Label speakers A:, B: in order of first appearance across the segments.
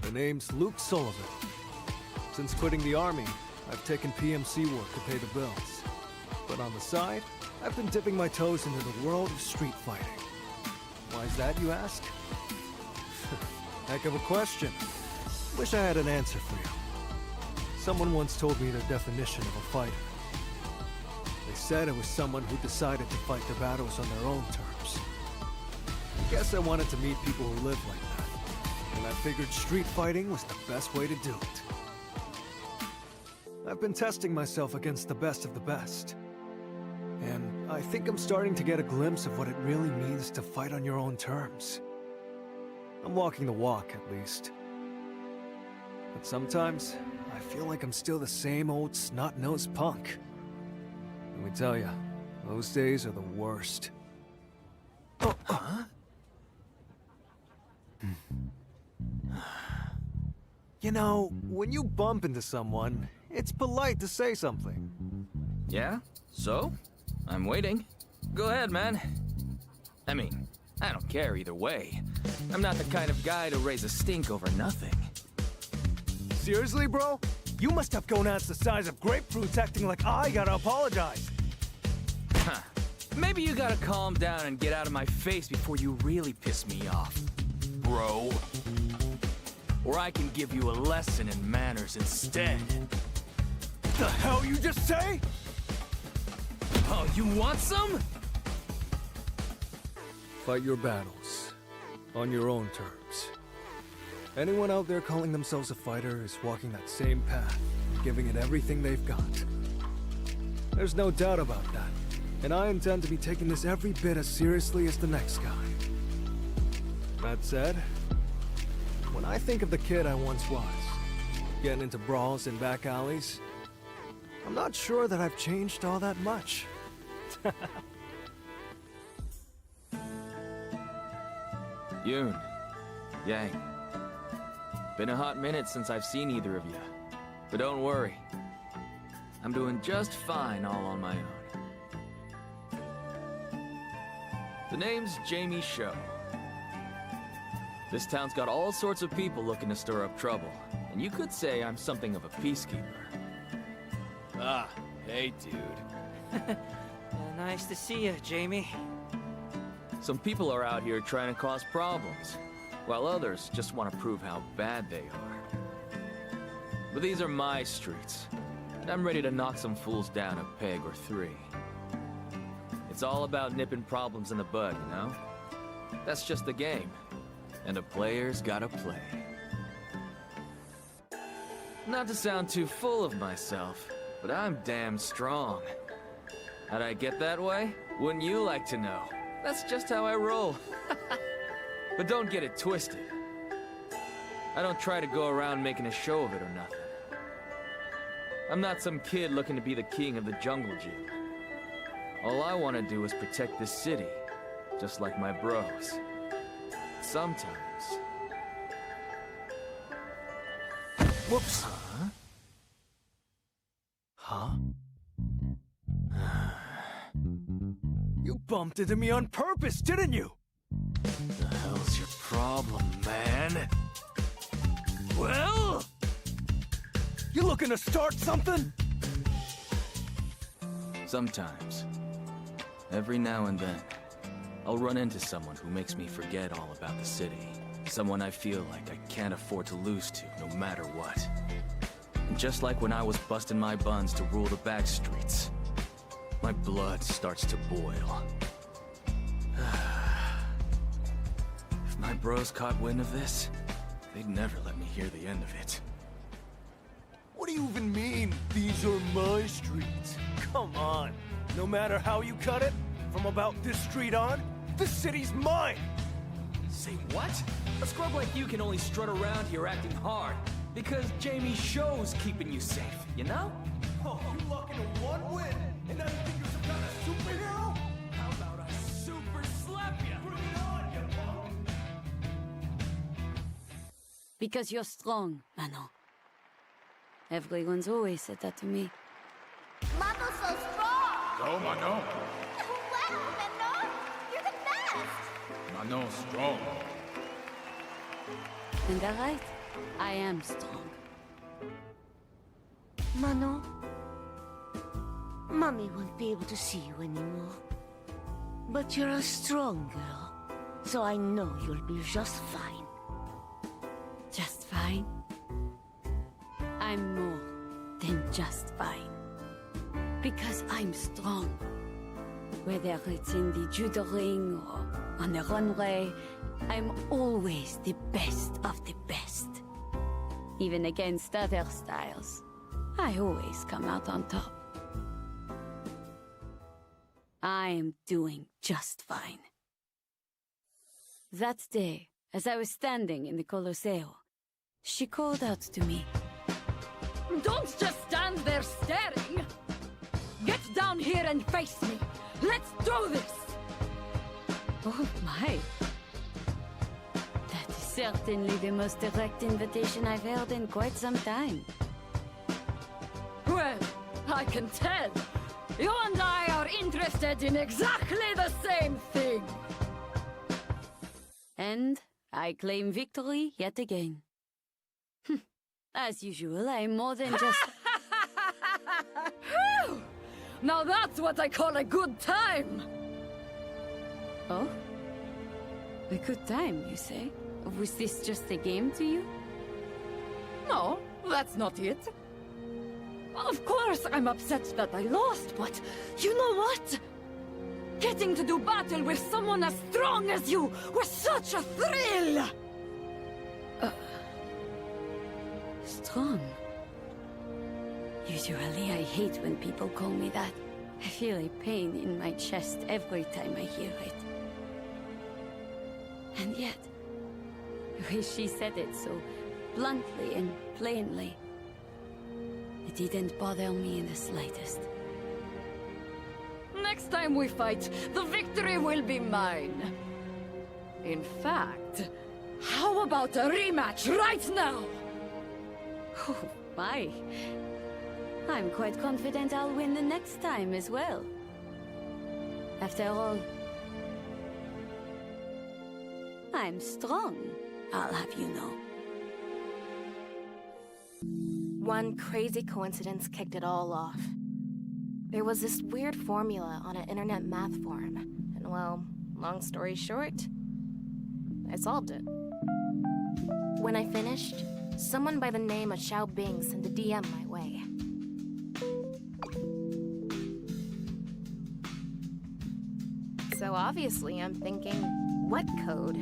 A: The name's Luke Sullivan. Since quitting the army, I've taken PMC work to pay the bills. But on the side, I've been dipping my toes into the world of street fighting. Why is that, you ask? Heck of a question. Wish I had an answer for you. Someone once told me the definition of a fighter. They said it was someone who decided to fight their battles on their own terms. Guess I wanted to meet people who live like that. And I figured street fighting was the best way to do it. I've been testing myself against the best of the best. And I think I'm starting to get a glimpse of what it really means to fight on your own terms. I'm walking the walk, at least. But sometimes, I feel like I'm still the same old snot-nosed punk. Let me tell ya, those days are the worst. Oh, huh? You know, when you bump into someone, it's polite to say something.
B: Yeah? So? I'm waiting. Go ahead, man. I mean, I don't care either way. I'm not the kind of guy to raise a stink over nothing.
A: Seriously, bro? You must have gonads the size of grapefruits acting like I gotta apologize.
B: Huh. Maybe you gotta calm down and get out of my face before you really piss me off, bro. Or I can give you a lesson in manners instead.
A: The hell you just say?
B: Oh, you want some?
A: Fight your battles. On your own terms. Anyone out there calling themselves a fighter is walking that same path, giving it everything they've got. There's no doubt about that, and I intend to be taking this every bit as seriously as the next guy. That said, when I think of the kid I once was, getting into brawls in back alleys, I'm not sure that I've changed all that much.
B: Yoon. Yang. Been a hot minute since I've seen either of you. But don't worry. I'm doing just fine all on my own. The name's Jamie Sho. This town's got all sorts of people looking to stir up trouble. And you could say I'm something of a peacekeeper.
C: Ah, hey, dude.
D: Nice to see you, Jamie.
B: Some people are out here trying to cause problems, while others just want to prove how bad they are. But these are my streets, and I'm ready to knock some fools down a peg or three. It's all about nipping problems in the bud, you know? That's just the game, and a player's gotta play. Not to sound too full of myself, but I'm damn strong. How'd I get that way? Wouldn't you like to know? That's just how I roll. But don't get it twisted. I don't try to go around making a show of it or nothing. I'm not some kid looking to be the king of the jungle gym. All I want to do is protect this city, just like my bros. Sometimes.
A: Whoops. Huh? Huh? You bumped into me on purpose, didn't you?
B: The hell's your problem, man?
A: Well? You looking to start something?
B: Sometimes. Every now and then, I'll run into someone who makes me forget all about the city. Someone I feel like I can't afford to lose to, no matter what. And just like when I was busting my buns to rule the back streets, my blood starts to boil. If my bros caught wind of this, they'd never let me hear the end of it.
A: What do you even mean, these are my streets? Come on. No matter how you cut it, from about this street on, the city's mine!
B: Say what? A scrub like you can only strut around here acting hard because Jamie Sho's keeping you safe, you know?
A: Oh, you luck into one win, and now you think you're some kind of superhero?
B: How about I super slap ya?
A: Bring it on, you punk!
E: Because you're strong, Manon. Everyone's always said that to me.
F: Manon's so strong!
C: Go, Manon.
F: Wow, Manon! You're the best!
C: Manon strong.
E: And that right? I am strong.
F: Manon, Mommy won't be able to see you anymore. But you're a strong girl, so I know you'll be just fine.
E: Just fine? I'm more than just fine. Because I'm strong. Whether it's in the judo ring or on the runway, I'm always the best of the best. Even against other styles, I always come out on top. I am doing just fine. That day, as I was standing in the Colosseo, she called out to me.
G: Don't just stand there staring! Get down here and face me! Let's do this!
E: Oh my. That is certainly the most direct invitation I've heard in quite some time.
G: Well, I can tell. You and I are interested in exactly the same thing!
E: And I claim victory yet again. As usual, I'm more than just...
G: Phew! Now that's what I call a good time!
E: Oh? A good time, you say? Was this just a game to you?
G: No, that's not it. Of course I'm upset that I lost, but you know what? Getting to do battle with someone as strong as you was such a thrill!
E: Strong? Usually I hate when people call me that. I feel a pain in my chest every time I hear it. And yet, the way she said it so bluntly and plainly, it didn't bother me in the slightest.
G: Next time we fight, the victory will be mine. In fact, how about a rematch right now?
E: Oh, my. I'm quite confident I'll win the next time as well. After all, I'm strong, I'll have you know.
H: One crazy coincidence kicked it all off. There was this weird formula on an internet math forum, and well, long story short, I solved it. When I finished, someone by the name of Xiao Bing sent a DM my way. So obviously I'm thinking, what code?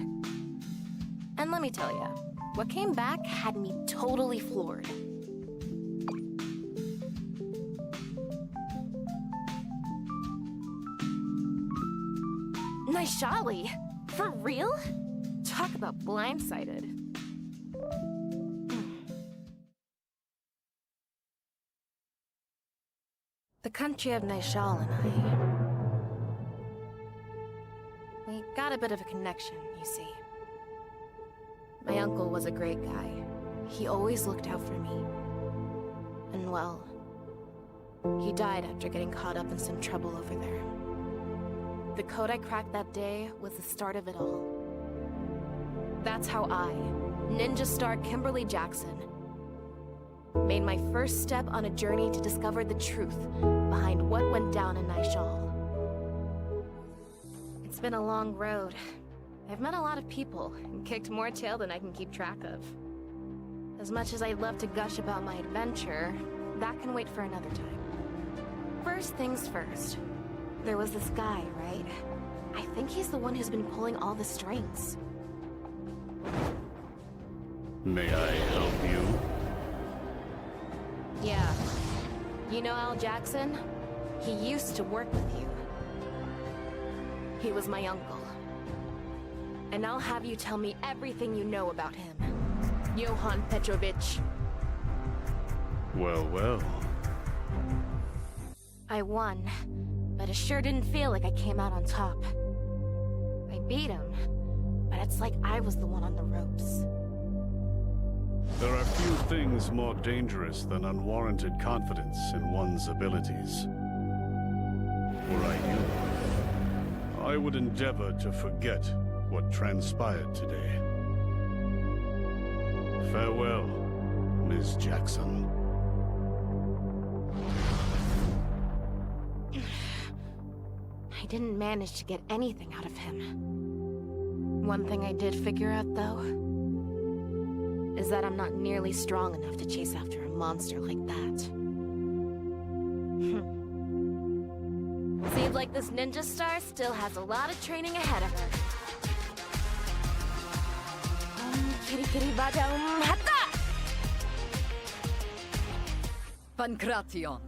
H: And let me tell ya, what came back had me totally floored. Naishali? For real? Talk about blindsided. The country of Naishal and we got a bit of a connection, you see. My uncle was a great guy. He always looked out for me. And well, he died after getting caught up in some trouble over there. The code I cracked that day was the start of it all. That's how I, ninja star Kimberly Jackson, made my first step on a journey to discover the truth behind what went down in Naishal. It's been a long road. I've met a lot of people and kicked more tail than I can keep track of. As much as I'd love to gush about my adventure, that can wait for another time. First things first. There was this guy, right? I think he's the one who's been pulling all the strings.
C: May I help you?
H: Yeah. You know Al Jackson? He used to work with you. He was my uncle. And I'll have you tell me everything you know about him. Johann Petrovich.
C: Well, well.
H: I won, but it sure didn't feel like I came out on top. I beat him, but it's like I was the one on the ropes.
C: There are few things more dangerous than unwarranted confidence in one's abilities. Were I you, I would endeavor to forget what transpired today. Farewell, Ms. Jackson.
H: I didn't manage to get anything out of him. One thing I did figure out, though, is that I'm not nearly strong enough to chase after a monster like that. Seems like this ninja star still has a lot of training ahead of her. Kitty kitty badam hatta!
G: Pancration.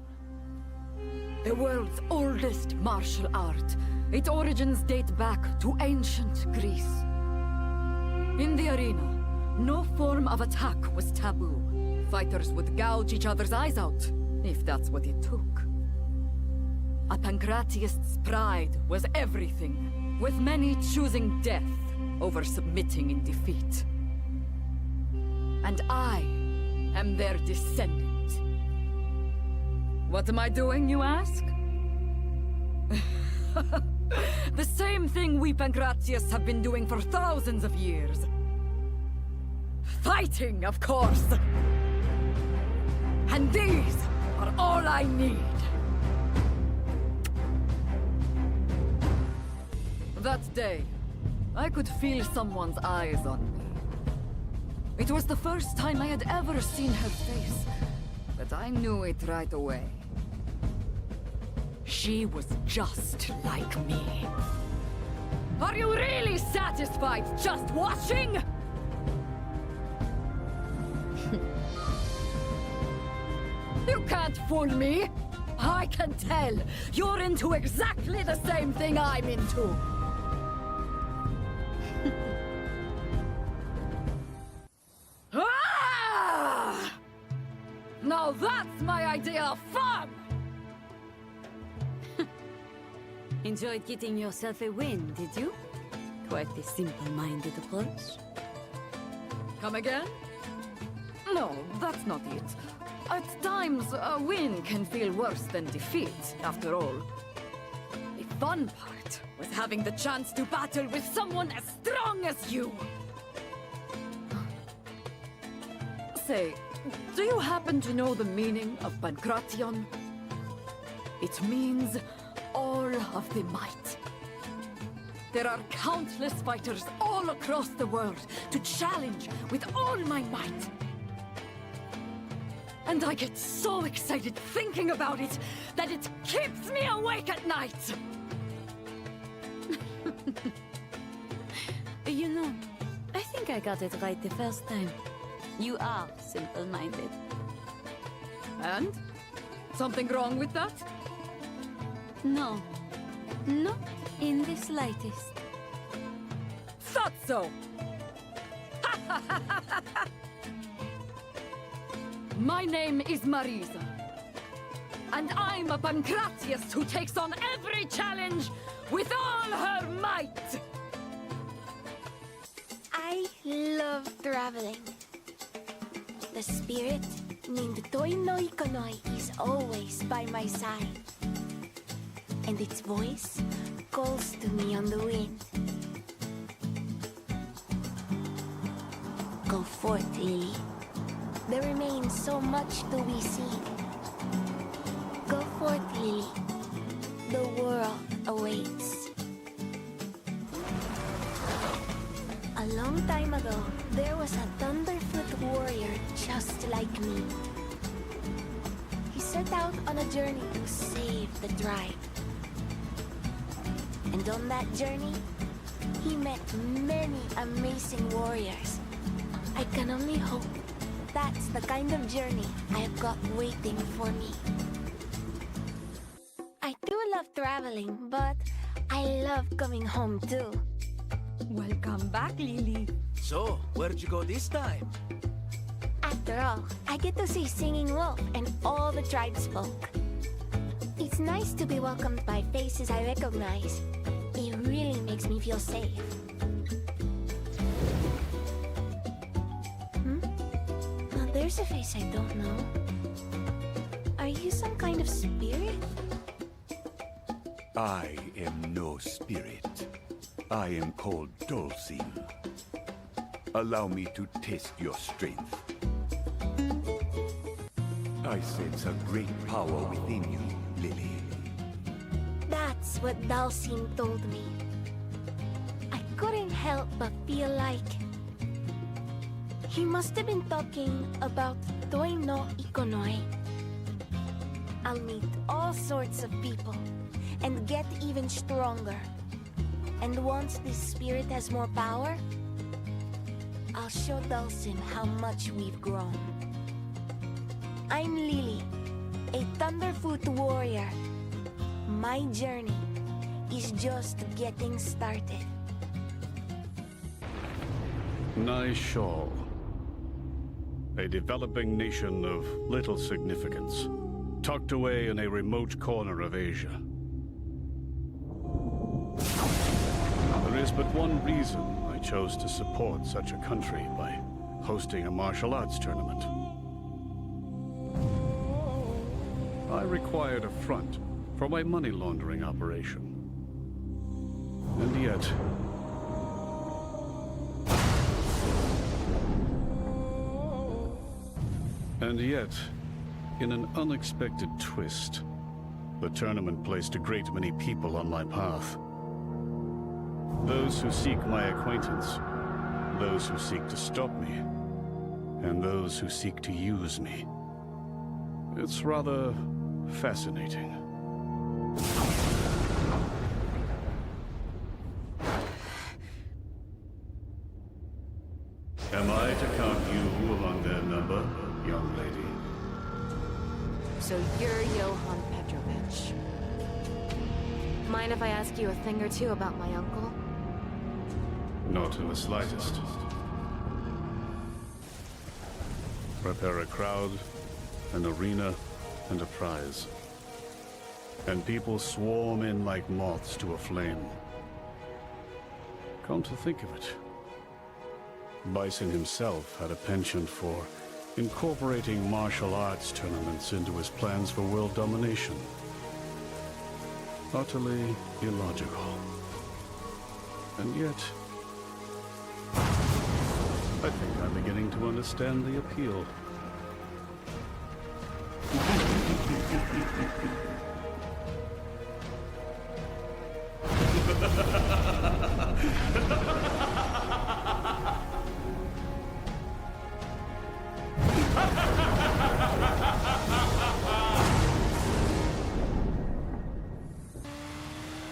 G: The world's oldest martial art. Its origins date back to ancient Greece. In the arena, no form of attack was taboo. Fighters would gouge each other's eyes out, if that's what it took. A pancratiast's pride was everything, with many choosing death over submitting in defeat. And I am their descendant. What am I doing, you ask? The same thing we pancratiasts have been doing for thousands of years. Fighting, of course! And these are all I need. That day, I could feel someone's eyes on me. It was the first time I had ever seen her face, but I knew it right away. She was just like me. Are you really satisfied just watching? You can't fool me. I can tell. You're into exactly the same thing I'm into. Ah! Now that's my idea of fun!
E: Enjoyed getting yourself a win, did you? Quite the simple-minded approach.
G: Come again? No, that's not it. At times, a win can feel worse than defeat, after all. The fun part was having the chance to battle with someone as strong as you! Say, do you happen to know the meaning of pancration? It means all of the might. There are countless fighters all across the world to challenge with all my might. And I get so excited thinking about it that it keeps me awake at night!
E: You know, I think I got it right the first time. You are simple-minded.
G: And? Something wrong with that?
E: No, not in the slightest.
G: Thought so! My name is Marisa. And I'm a pancratiast who takes on every challenge with all her might!
F: I love traveling. The spirit named Toinoi Konoi is always by my side. And its voice calls to me on the wind. Go forth, Lily. There remains so much to be seen. Go forth, Lily. The world awaits. A long time ago, there was a Thunderfoot warrior just like me. He set out on a journey to save the tribe. And on that journey, he met many amazing warriors. I can only hope that's the kind of journey I've got waiting for me. I do love traveling, but I love coming home too.
G: Welcome back, Lily.
I: So, where'd you go this time?
F: After all, I get to see Singing Wolf and all the tribesfolk. It's nice to be welcomed by faces I recognize. It really makes me feel safe. There's a face I don't know. Are you some kind of spirit?
J: I am no spirit. I am called Dhalsim. Allow me to test your strength. I sense a great power within you, Lily.
F: That's what Dhalsim told me. I couldn't help but feel like he must have been talking about Toi no Ikonoi. I'll meet all sorts of people and get even stronger. And once this spirit has more power, I'll show Dhalsim how much we've grown. I'm Lily, a Thunderfoot warrior. My journey is just getting started.
C: Nice shawl. A developing nation of little significance, tucked away in a remote corner of Asia. There is but one reason I chose to support such a country by hosting a martial arts tournament. I required a front for my money laundering operation. And yet... in an unexpected twist, the tournament placed a great many people on my path. Those who seek my acquaintance, those who seek to stop me, and those who seek to use me. It's rather fascinating. Am I to count you among their number, young lady?
H: So you're Johann Petrovich. Mind if I ask you a thing or two about my uncle?
C: Not in the slightest. Prepare a crowd, an arena, and a prize. And people swarm in like moths to a flame. Come to think of it, Bison himself had a penchant for incorporating martial arts tournaments into his plans for world domination. Utterly illogical. And yet, I think I'm beginning to understand the appeal.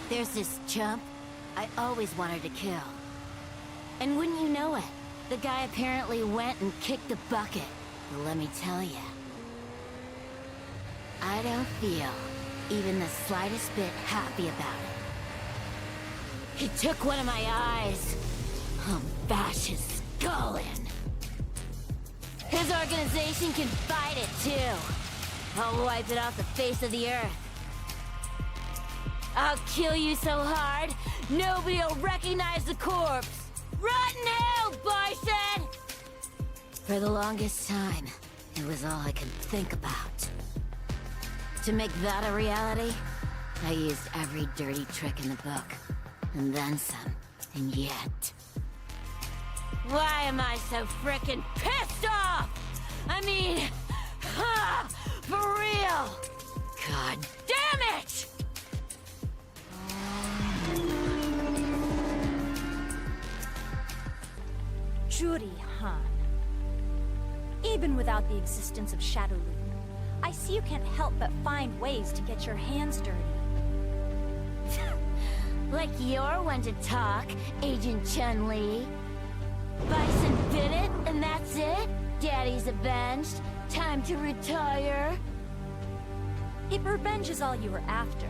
E: There's this chump I always wanted to kill. And wouldn't you know it, the guy apparently went and kicked the bucket. But let me tell ya, I don't feel even the slightest bit happy about it. He took one of my eyes. I'll bash his skull in. His organization can fight it too. I'll wipe it off the face of the earth. I'll kill you so hard, nobody'll recognize the corpse. Rotten hell, Bison! For the longest time, it was all I could think about. To make that a reality, I used every dirty trick in the book. And then some. And yet... why am I so frickin' pissed off? I mean... for real! God damn it!
K: Juri, Han. Even without the existence of Shadow Loop, I see you can't help but find ways to get your hands dirty.
E: Like you're one to talk, Agent Chun-Li. Bison did it, and that's it? Daddy's avenged. Time to retire.
K: If revenge is all you were after,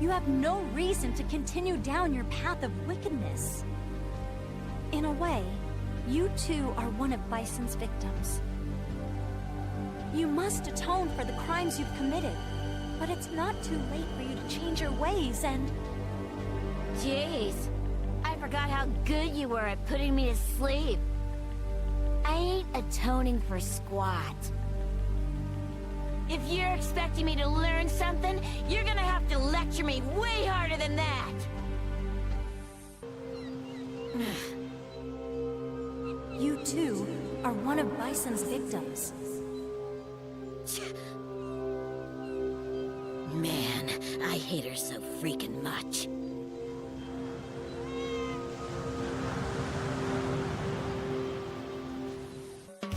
K: you have no reason to continue down your path of wickedness. In a way, you too are one of Bison's victims. You must atone for the crimes you've committed, but it's not too late for you to change your ways and...
E: Jeez, I forgot how good you were at putting me to sleep. I ain't atoning for squat. If you're expecting me to learn something, you're gonna have to lecture me way harder than that.
K: too, are one of Bison's victims.
E: Man, I hate her so freaking much.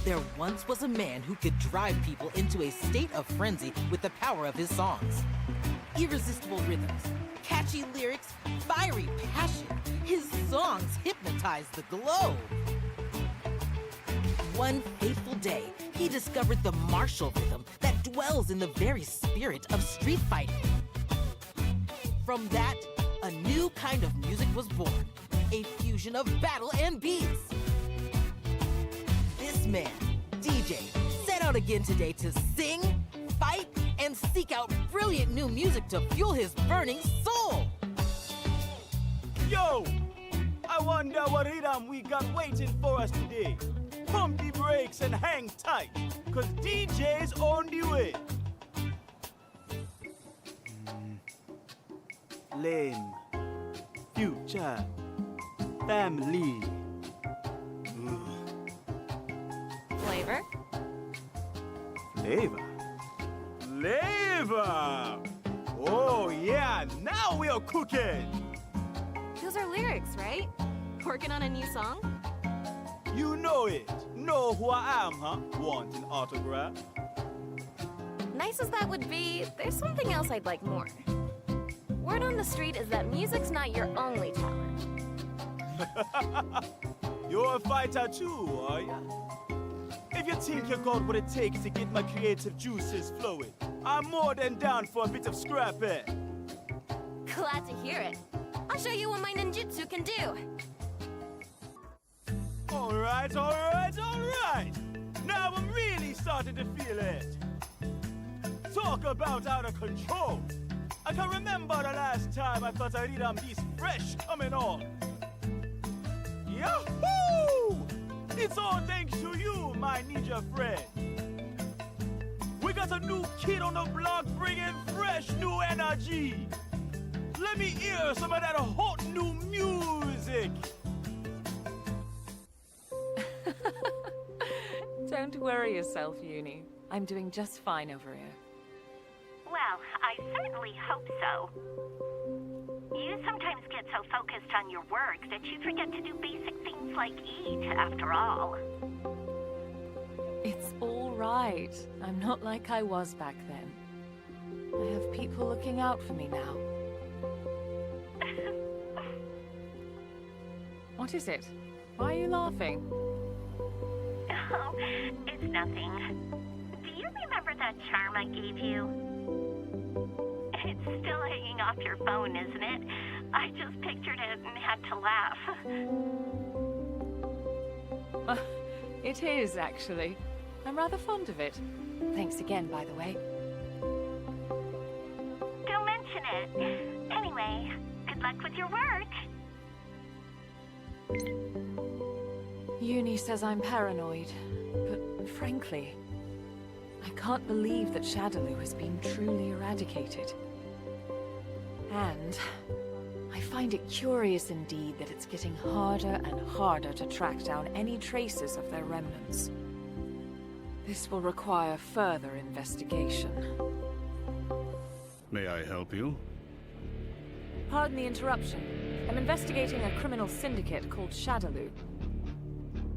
L: There once was a man who could drive people into a state of frenzy with the power of his songs. Irresistible rhythms, catchy lyrics, fiery passion. His songs hypnotized the globe. One fateful day, he discovered the martial rhythm that dwells in the very spirit of street fighting. From that, a new kind of music was born, a fusion of battle and beats. This man, Dee Jay, set out again today to sing, fight, and seek out brilliant new music to fuel his burning soul.
M: Yo! I wonder what rhythm we got waiting for us today. Pump the brakes and hang tight, cause DJ's on the way. Lame. Future. Family.
H: Flavor?
M: Flavor? Flavor! Oh yeah, now we are cooking!
H: Those are lyrics, right? Working on a new song?
M: You know it. Know who I am, huh? Want an autograph?
H: Nice as that would be, there's something else I'd like more. Word on the street is that music's not your only talent.
M: You're a fighter too, are ya? If you think you got what it takes to get my creative juices flowing, I'm more than down for a bit of scrapping.
H: Glad to hear it. I'll show you what my ninjutsu can do.
M: Alright. Now I'm really starting to feel it. Talk about out of control. I can remember the last time I thought I rhythm this fresh coming on. Yahoo! It's all thanks to you, my ninja friend. We got a new kid on the block bringing fresh new energy. Let me hear some of that hot new music.
N: Don't worry yourself, Uni. I'm doing just fine over here.
O: Well, I certainly hope so. You sometimes get so focused on your work that you forget to do basic things like eat, after all.
N: It's all right. I'm not like I was back then. I have people looking out for me now. What is it? Why are you laughing?
O: Oh, it's nothing. Do you remember that charm I gave you? It's still hanging off your phone, isn't it? I just pictured it and had to laugh.
N: It is, actually. I'm rather fond of it. Thanks again, by the way.
O: Don't mention it. Anyway, good luck with your work.
N: Uni says I'm paranoid, but frankly, I can't believe that Shadaloo has been truly eradicated. And I find it curious indeed that it's getting harder and harder to track down any traces of their remnants. This will require further investigation.
C: May I help you?
N: Pardon the interruption. I'm investigating a criminal syndicate called Shadaloo.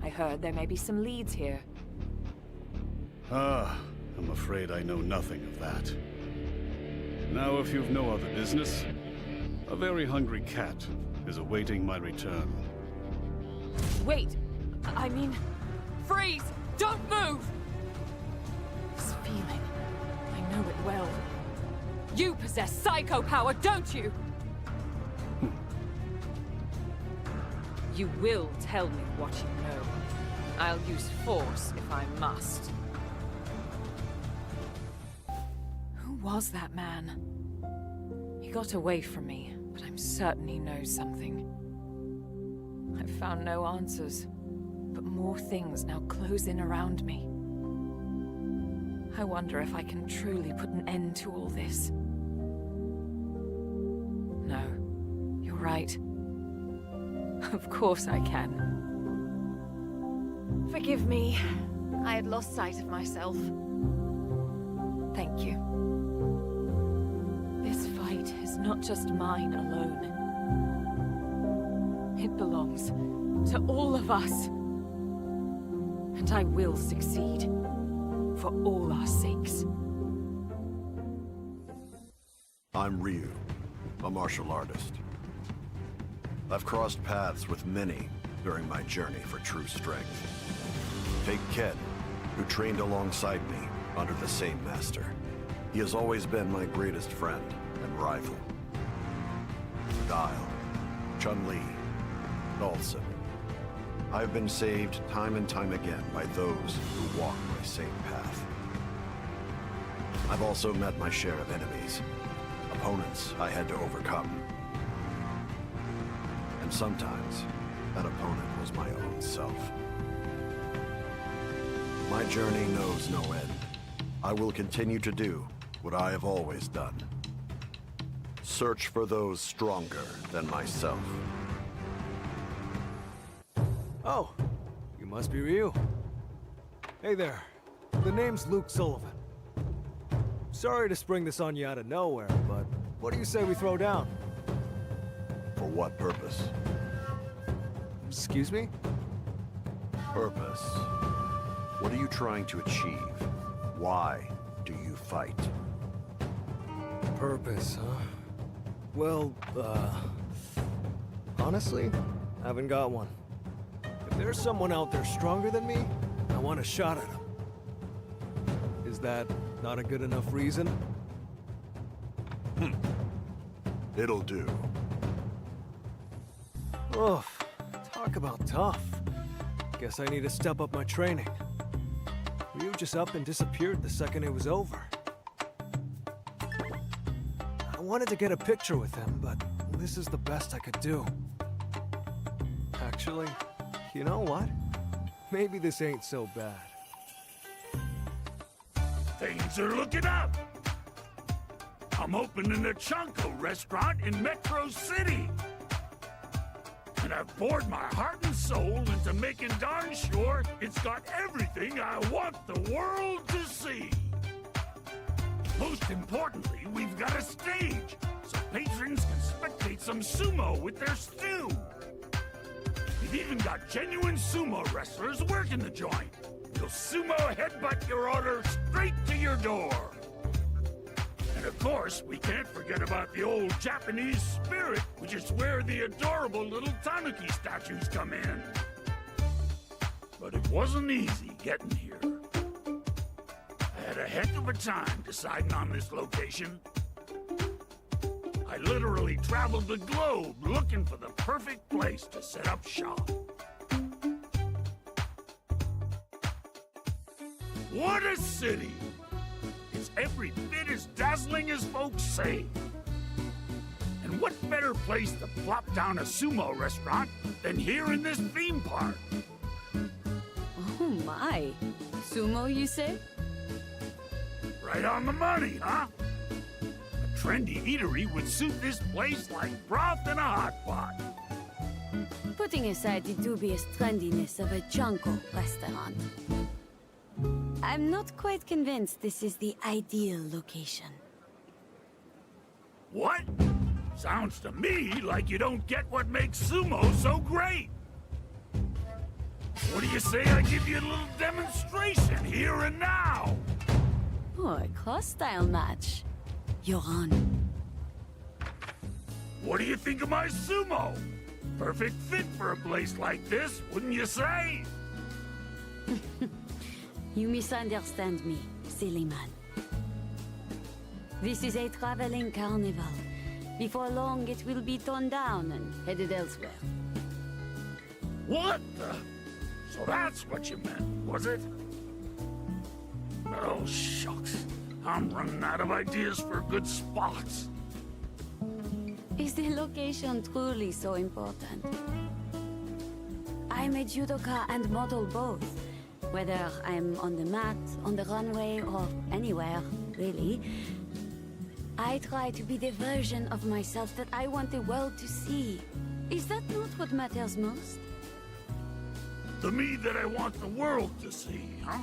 N: I heard there may be some leads here.
C: Ah, I'm afraid I know nothing of that. Now, if you've no other business, a very hungry cat is awaiting my return.
N: Wait! I mean, freeze! Don't move! This feeling, I know it well. You possess psycho power, don't you? You will tell me what you know. I'll use force if I must. Who was that man? He got away from me, but I'm certain he knows something. I've found no answers, but more things now close in around me. I wonder if I can truly put an end to all this. No, you're right. Of course I can. Forgive me. I had lost sight of myself. Thank you. This fight is not just mine alone. It belongs to all of us. And I will succeed. For all our sakes.
P: I'm Ryu, a martial artist. I've crossed paths with many during my journey for true strength. Take Ken, who trained alongside me under the same master. He has always been my greatest friend and rival. Guile, Chun-Li, Dhalsim. I've been saved time and time again by those who walk my same path. I've also met my share of enemies, opponents I had to overcome. And sometimes, that opponent was my own self. My journey knows no end. I will continue to do what I have always done. Search for those stronger than myself.
A: Oh, you must be Ryu. Hey there, the name's Luke Sullivan. Sorry to spring this on you out of nowhere, but what do you say we throw down?
P: For what purpose?
A: Excuse me?
P: Purpose. What are you trying to achieve? Why do you fight?
A: Purpose, huh? Well, honestly, haven't got one. If there's someone out there stronger than me, I want a shot at him. Is that not a good enough reason?
P: It'll do.
A: Oof, talk about tough. Guess I need to step up my training. Ryu just up and disappeared the second it was over. I wanted to get a picture with him, but this is the best I could do. Actually, you know what? Maybe this ain't so bad.
Q: Things are looking up. I'm opening a Chonko restaurant in Metro City. And I've poured my heart and soul into making darn sure it's got everything I want the world to see. Most importantly, we've got a stage, so patrons can spectate some sumo with their stew. We've even got genuine sumo wrestlers working the joint. You'll sumo headbutt your order straight to your door. And of course, we can't forget about the old Japanese spirit, which is where the adorable little tanuki statues come in. But it wasn't easy getting here. I had a heck of a time deciding on this location. I literally traveled the globe looking for the perfect place to set up shop. What a city! It's every bit as dazzling as folks say. And what better place to plop down a sumo restaurant than here in this theme park?
E: Oh my. Sumo, you say?
Q: Right on the money, huh? A trendy eatery would suit this place like broth in a hot pot.
E: Putting aside the dubious trendiness of a Chonko restaurant, I'm not quite convinced this is the ideal location.
Q: What? Sounds to me like you don't get what makes sumo so great. What do you say I give you a little demonstration here and now?
E: Oh, a cross-style match. You're on.
Q: What do you think of my sumo? Perfect fit for a place like this, wouldn't you say?
E: You misunderstand me, silly man. This is a traveling carnival. Before long, it will be torn down and headed elsewhere.
Q: What the? So that's what you meant, was it? Oh, shucks. I'm running out of ideas for good spots.
E: Is the location truly so important? I'm a judoka and model both. Whether I'm on the mat, on the runway, or anywhere, really. I try to be the version of myself that I want the world to see. Is that not what matters most?
Q: The me that I want the world to see, huh?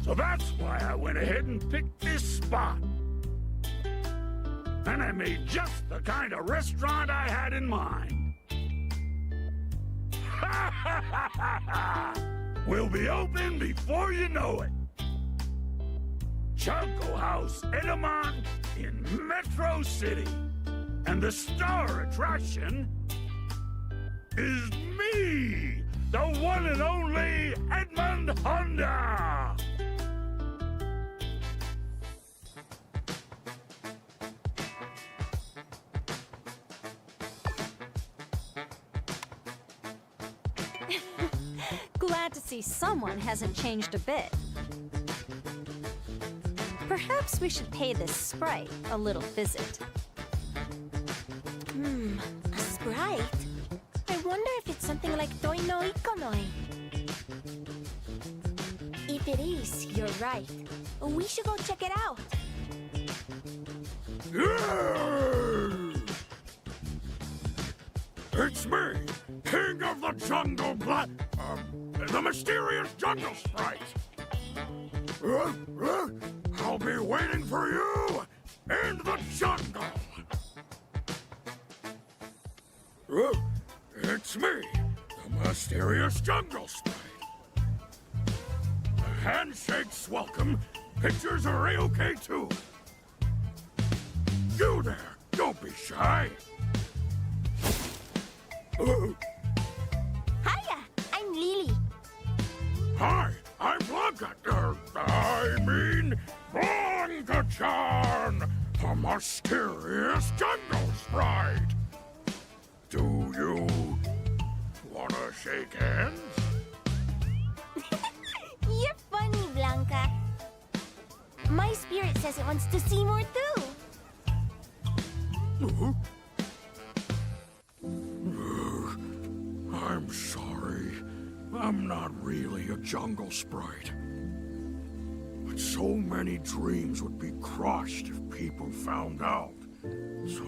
Q: So that's why I went ahead and picked this spot. And I made just the kind of restaurant I had in mind. Ha ha ha ha ha! We'll be open before you know it. Chanko House Edamon in Metro City. And the star attraction is me, the one and only Edmund Honda!
K: Glad to see someone hasn't changed a bit. Perhaps we should pay this sprite a little visit.
F: A sprite? I wonder if it's something like Toi no Ikonoi. If it is, you're right. We should go check it out.
Q: It's me, King of the Jungle the mysterious Jungle Sprite. I'll be waiting for you in the jungle. It's me, the mysterious Jungle Sprite. The handshake's welcome. Pictures are A-OK too. You there, don't be shy.
F: Hiya, I'm Lily.
Q: Hi, I'm Blanka. I mean, Blanka-chan, the mysterious Jungle Sprite. Do you wanna shake hands?
F: You're funny, Blanka. My spirit says it wants to see more too.
Q: I'm sorry. I'm not really a jungle sprite. But so many dreams would be crushed if people found out. So...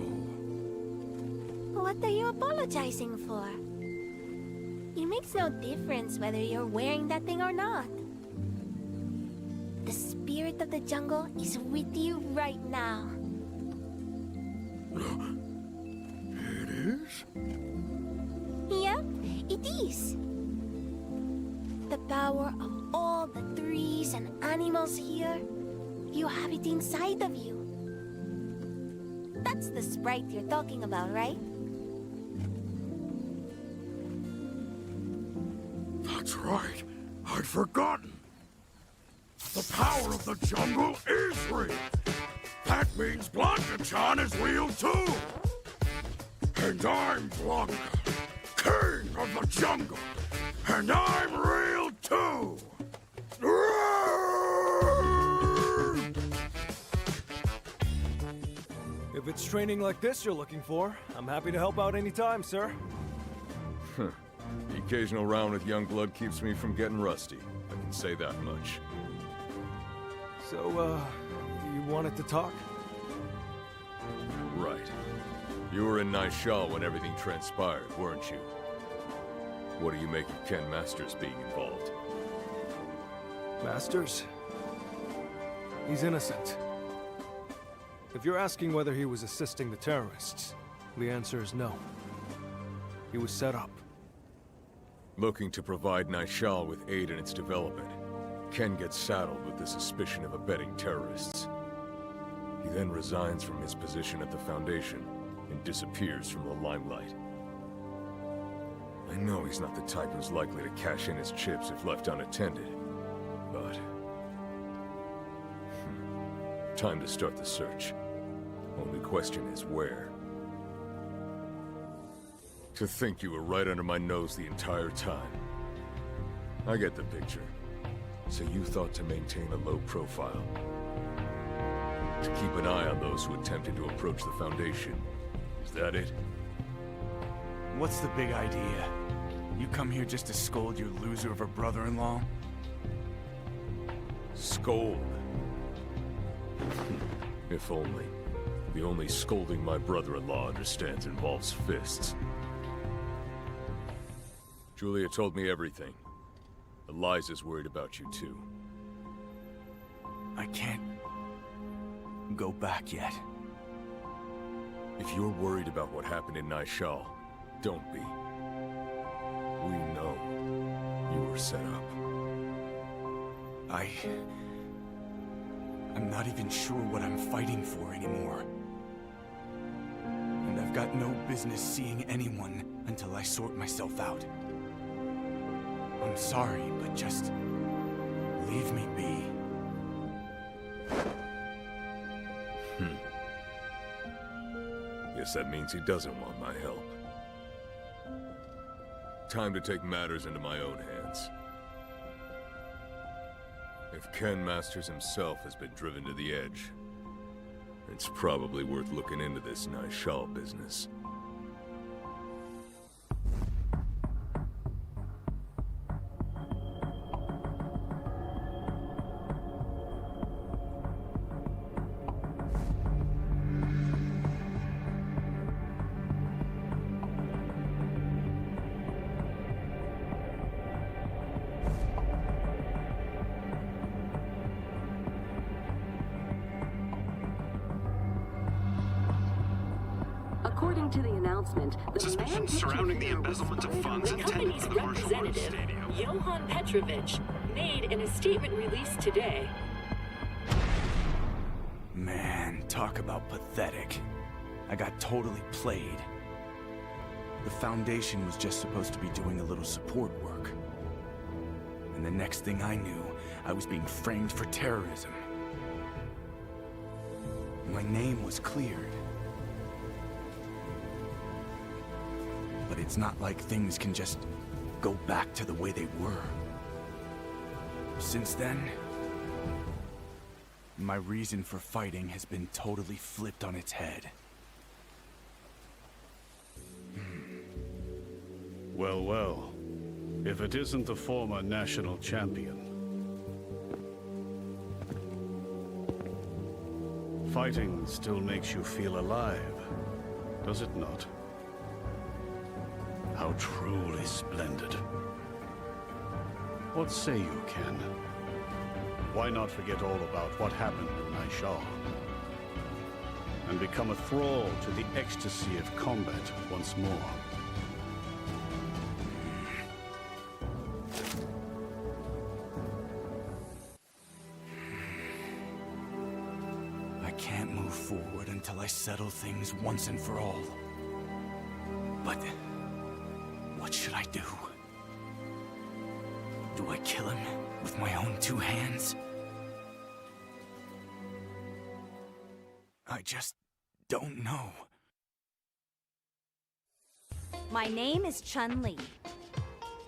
F: What are you apologizing for? It makes no difference whether you're wearing that thing or not. The spirit of the jungle is with you right now.
Q: It is?
F: Yep, it is. The power of all the trees and animals here, you have it inside of you. That's the sprite you're talking about, right?
Q: That's right. I'd forgotten. The power of the jungle is real. That means Blanka-chan is real too. And I'm Blanka, king of the jungle. And I'm real too.
A: If it's training like this you're looking for, I'm happy to help out anytime, sir.
R: The occasional round with young blood keeps me from getting rusty. I can say that much.
A: So, you wanted to talk?
R: Right. You were in Naishal when everything transpired, weren't you? What do you make of Ken Masters being involved?
A: Masters? He's innocent. If you're asking whether he was assisting the terrorists, the answer is no. He was set up.
R: Looking to provide Naishal with aid in its development, Ken gets saddled with the suspicion of abetting terrorists. He then resigns from his position at the Foundation and disappears from the limelight. I know he's not the type who's likely to cash in his chips if left unattended, but... time to start the search. Only question is where. To think you were right under my nose the entire time. I get the picture. So you thought to maintain a low profile. To keep an eye on those who attempted to approach the Foundation. Is that it?
S: What's the big idea? You come here just to scold your loser of a brother-in-law?
R: Scold? If only. The only scolding my brother-in-law understands involves fists. Julia told me everything. Eliza's worried about you too.
S: I can't go back yet.
R: If you're worried about what happened in Naishal, don't be. We know you were set up.
S: I'm not even sure what I'm fighting for anymore. And I've got no business seeing anyone until I sort myself out. I'm sorry, but just leave me be.
R: Guess that means he doesn't want my help. Time to take matters into my own hands. If Ken Masters himself has been driven to the edge, it's probably worth looking into this Naishal business.
T: According to the announcement, the
U: suspicions surrounding the embezzlement of funds intended for the martial arts stadium.
T: Johan Petrovich made in a statement released today.
S: Man, talk about pathetic. I got totally played. The Foundation was just supposed to be doing a little support work. And the next thing I knew, I was being framed for terrorism. My name was cleared. But it's not like things can just go back to the way they were. Since then, my reason for fighting has been totally flipped on its head.
C: Well, well. If it isn't the former national champion. Fighting still makes you feel alive, does it not? How truly splendid. What say you, Ken? Why not forget all about what happened in Naishal? And become a thrall to the ecstasy of combat once more?
S: I can't move forward until I settle things once and for all. But what should I do? Do I kill him with my own two hands? I just don't know.
K: My name is Chun-Li.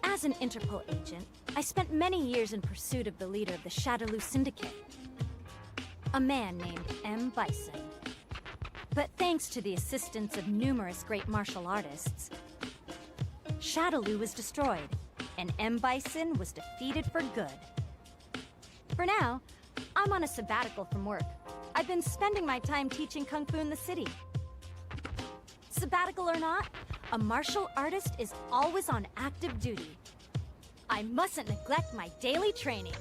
K: As an Interpol agent, I spent many years in pursuit of the leader of the Shadaloo Syndicate, a man named M. Bison. But thanks to the assistance of numerous great martial artists, Shadaloo was destroyed, and M. Bison was defeated for good. For now, I'm on a sabbatical from work. I've been spending my time teaching Kung Fu in the city. Sabbatical or not, a martial artist is always on active duty. I mustn't neglect my daily training.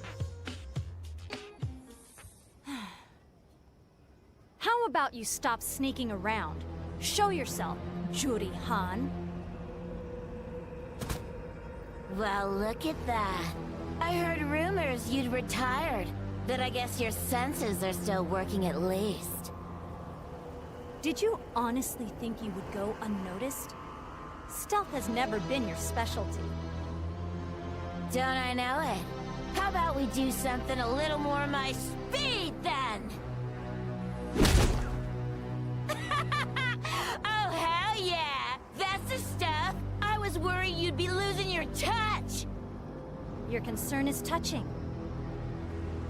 K: How about you stop sneaking around? Show yourself, Juri Han.
F: Well, look at that. I heard rumors you'd retired, but I guess your senses are still working at least.
K: Did you honestly think you would go unnoticed? Stealth has never been your specialty.
F: Don't I know it? How about we do something a little more my speed, then? Oh, hell yeah! That's the stuff! I was worried you'd be losing your touch!
K: Your concern is touching.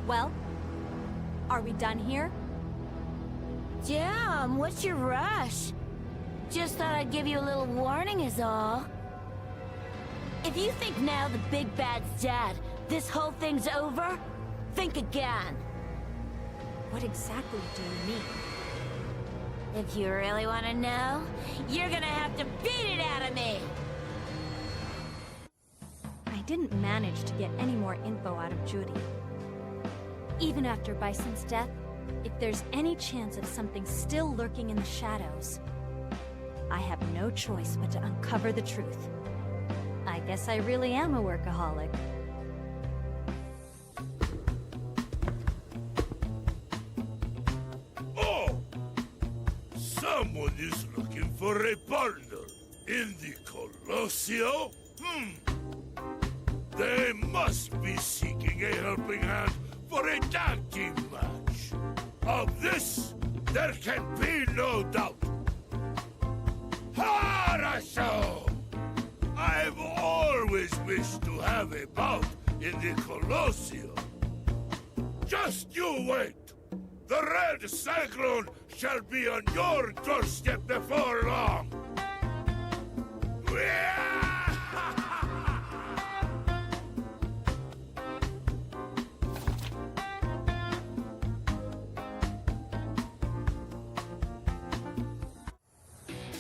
K: Well, are we done here?
F: Damn, what's your rush? Just thought I'd give you a little warning is all. If you think now the big bad's dead, this whole thing's over, think again.
K: What exactly do you mean?
F: If you really want to know, you're gonna have to beat it out of me!
K: didn't manage to get any more info out of Juri. Even after Bison's death, if there's any chance of something still lurking in the shadows, I have no choice but to uncover the truth. I guess I really am a workaholic.
Q: Oh! Someone is looking for a partner in the Colossio? They must be seeking a helping hand for a tag team match. Of this, there can be no doubt. Harasho! I've always wished to have a bout in the Colossio. Just you wait. The Red Cyclone shall be on your doorstep before long.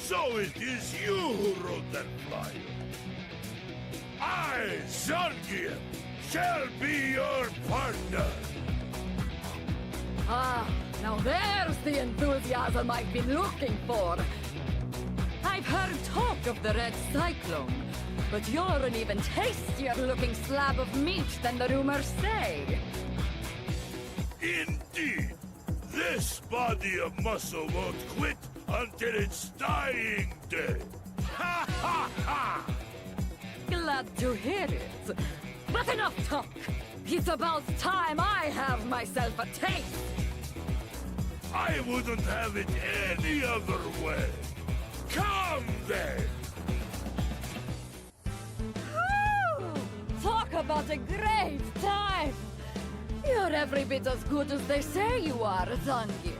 Q: So it is you who wrote that flyer. I, Zangief, shall be your partner.
G: Ah, now there's the enthusiasm I've been looking for. I've heard talk of the Red Cyclone, but you're an even tastier looking slab of meat than the rumors say.
Q: Indeed, this body of muscle won't quit until its dying day. Ha ha ha!
G: Glad to hear it. But enough talk. It's about time I have myself a taste.
Q: I wouldn't have it any other way. Come then!
G: Woo! Talk about a great time! You're every bit as good as they say you are, Zangief.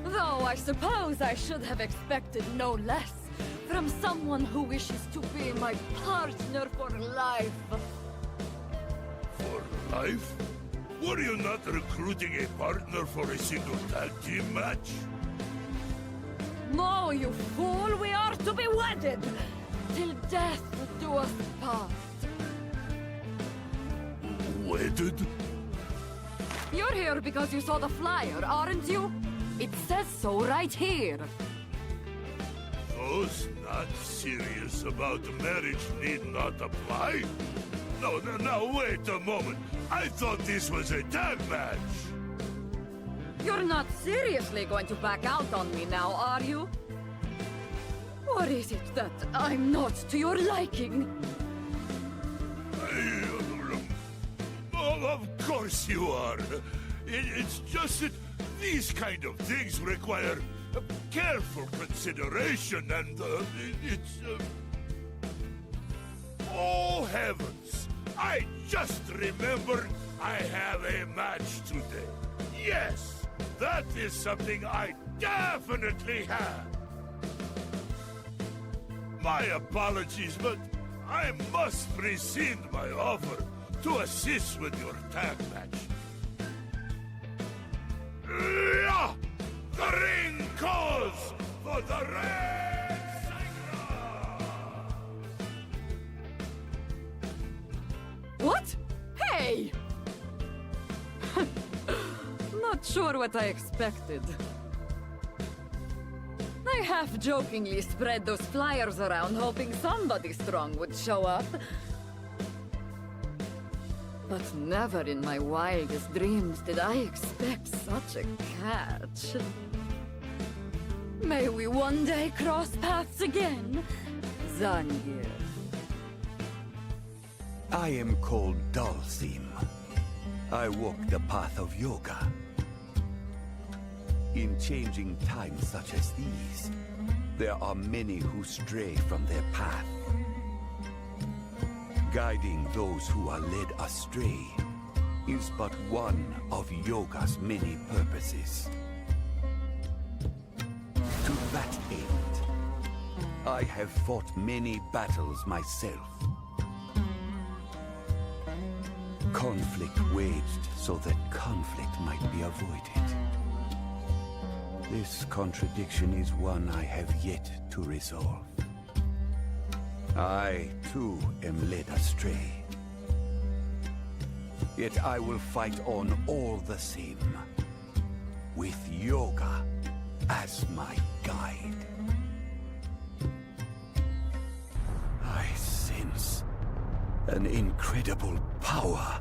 G: Though I suppose I should have expected no less from someone who wishes to be my partner for life.
Q: For life? Were you not recruiting a partner for a single tag team match?
G: No, you fool! We are to be wedded! Till death do us part.
Q: Wedded?
G: You're here because you saw the flyer, aren't you? It says so right here.
Q: Those not serious about marriage need not apply? No, now wait a moment. I thought this was a tag match.
G: You're not seriously going to back out on me now, are you? Or is it that I'm not to your liking?
Q: Of course you are. It's just that these kind of things require careful consideration and it's... Oh heavens! I just remembered I have a match today. Yes, that is something I definitely have. My apologies, but I must rescind my offer to assist with your tag match. Yeah! The ring calls for the Red Cyclone!
G: What? Hey! Not sure what I expected. I half-jokingly spread those flyers around hoping somebody strong would show up. But never in my wildest dreams did I expect such a catch. May we one day cross paths again, Zangief.
J: I am called Dhalsim. I walk the path of yoga. In changing times such as these, there are many who stray from their path. Guiding those who are led astray is but one of yoga's many purposes. To that end, I have fought many battles myself. Conflict waged so that conflict might be avoided. This contradiction is one I have yet to resolve. I, too, am led astray. Yet I will fight on all the same, with yoga as my guide. I sense an incredible power.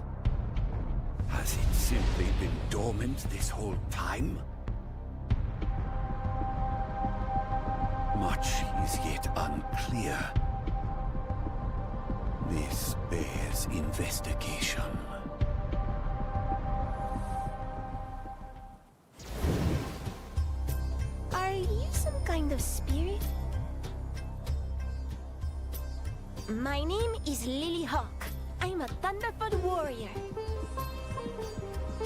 J: Has it simply been dormant this whole time? Much is yet unclear. This bears investigation.
F: Are you some kind of spirit? My name is Lily Hawk. I'm a Thunderfoot warrior.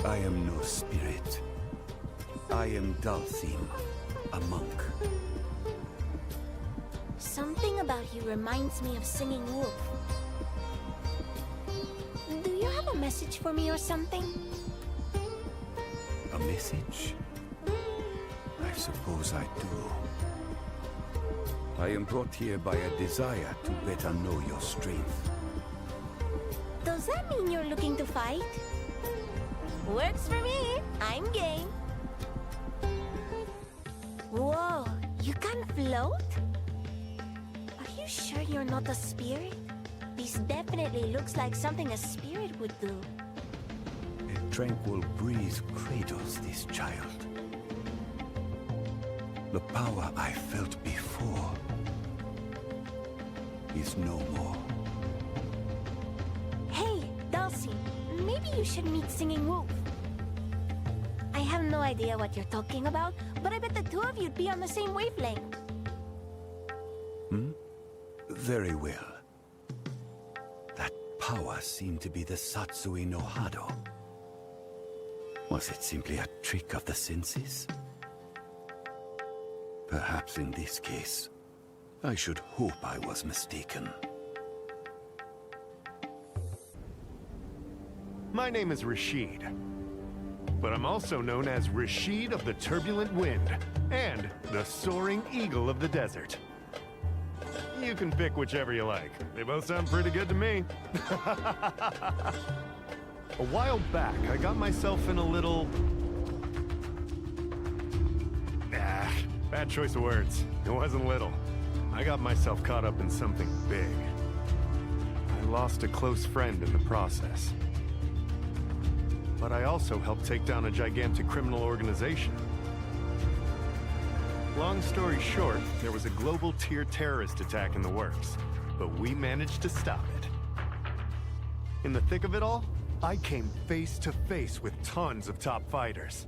J: I am no spirit. I am Dhalsim, a monk.
F: Something about you reminds me of Singing Wolf. Do you have a message for me or something?
J: A message? I suppose I do. I am brought here by a desire to better know your strength.
F: Does that mean you're looking to fight? Works for me. I'm game. Whoa, you can float? Are you sure you're not a spirit? This definitely looks like something a spirit would do.
J: A tranquil breeze cradles this child. The power I felt before is no more.
F: Hey, Dhalsim, maybe you should meet Singing Wolf. I have no idea what you're talking about, but I bet the two of you'd be on the same wavelength.
J: Very well. That power seemed to be the Satsui no Hado. Was it simply a trick of the senses? Perhaps in this case, I should hope I was mistaken.
D: My name is Rashid, but I'm also known as Rashid of the Turbulent Wind and the Soaring Eagle of the Desert. You can pick whichever you like. They both sound pretty good to me. A while back, I got myself in a little... bad choice of words. It wasn't little. I got myself caught up in something big. I lost a close friend in the process. But I also helped take down a gigantic criminal organization. Long story short, there was a global tier terrorist attack in the works, but we managed to stop it. In the thick of it all, I came face to face with tons of top fighters.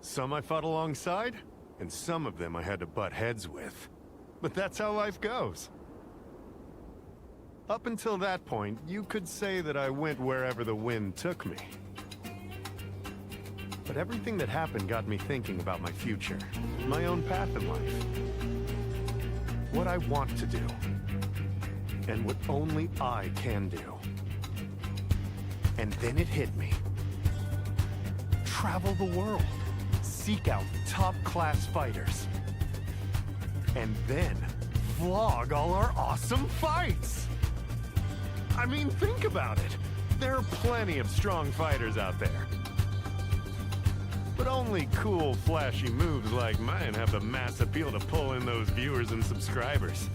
D: Some I fought alongside, and some of them I had to butt heads with. But that's how life goes. Up until that point, you could say that I went wherever the wind took me. But everything that happened got me thinking about my future, my own path in life. What I want to do, and what only I can do. And then it hit me. Travel the world, seek out top-class fighters, and then vlog all our awesome fights! I mean, think about it. There are plenty of strong fighters out there. But only cool, flashy moves like mine have the mass appeal to pull in those viewers and subscribers.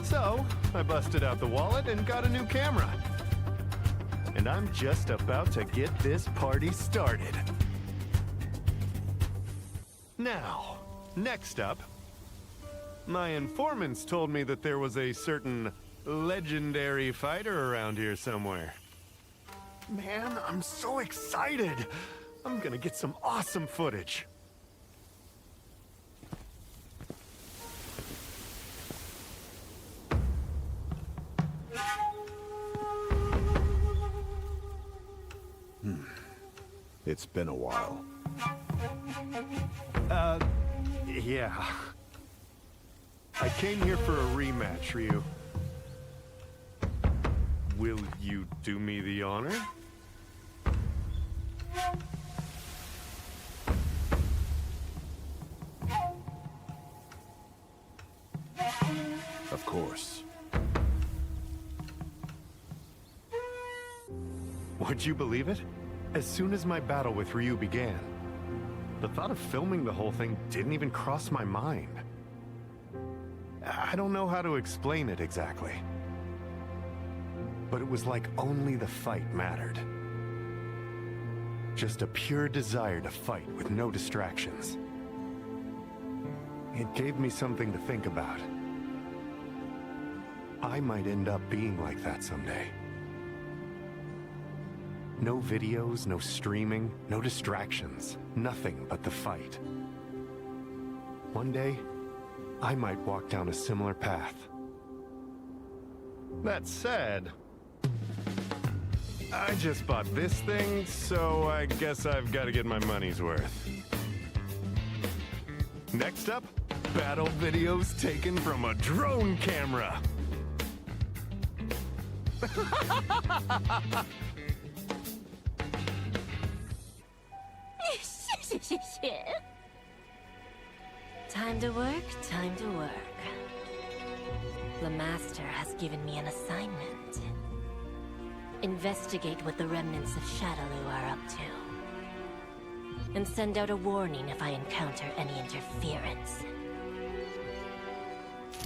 D: So, I busted out the wallet and got a new camera. And I'm just about to get this party started. Now, next up, my informants told me that there was a certain legendary fighter around here somewhere. Man, I'm so excited! I'm gonna get some awesome footage.
P: It's been a while.
D: Yeah. I came here for a rematch, Ryu. Will you do me the honor?
P: Of course.
D: Would you believe it? As soon as my battle with Ryu began, the thought of filming the whole thing didn't even cross my mind. I don't know how to explain it exactly. But it was like only the fight mattered. Just a pure desire to fight with no distractions. It gave me something to think about. I might end up being like that someday. No videos, no streaming, no distractions. Nothing but the fight. One day, I might walk down a similar path. That said, I just bought this thing, so I guess I've got to get my money's worth. Next up, battle videos taken from a drone camera.
B: Time to work, time to work. The Master has given me an assignment. Investigate what the remnants of Shadaloo are up to. And send out a warning if I encounter any interference.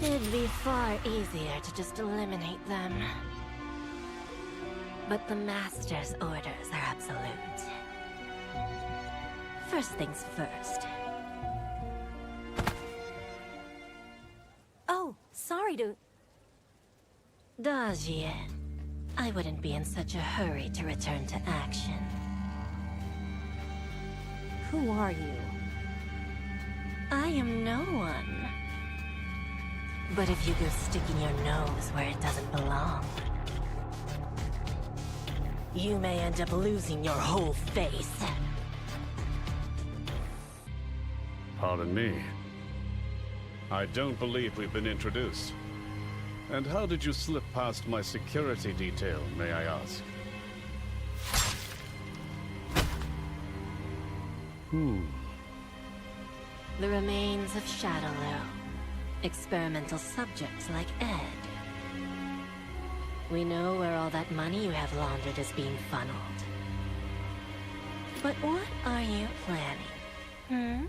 B: It'd be far easier to just eliminate them. But the Master's orders are absolute. First things first.
K: Oh, sorry to...
B: Dajie, I wouldn't be in such a hurry to return to action.
K: Who are you?
B: I am no one. But if you go sticking your nose where it doesn't belong, you may end up losing your whole face.
C: Pardon me. I don't believe we've been introduced. And how did you slip past my security detail, may I ask?
B: The remains of Shadaloo. Experimental subjects like Ed. We know where all that money you have laundered is being funneled. But what are you planning?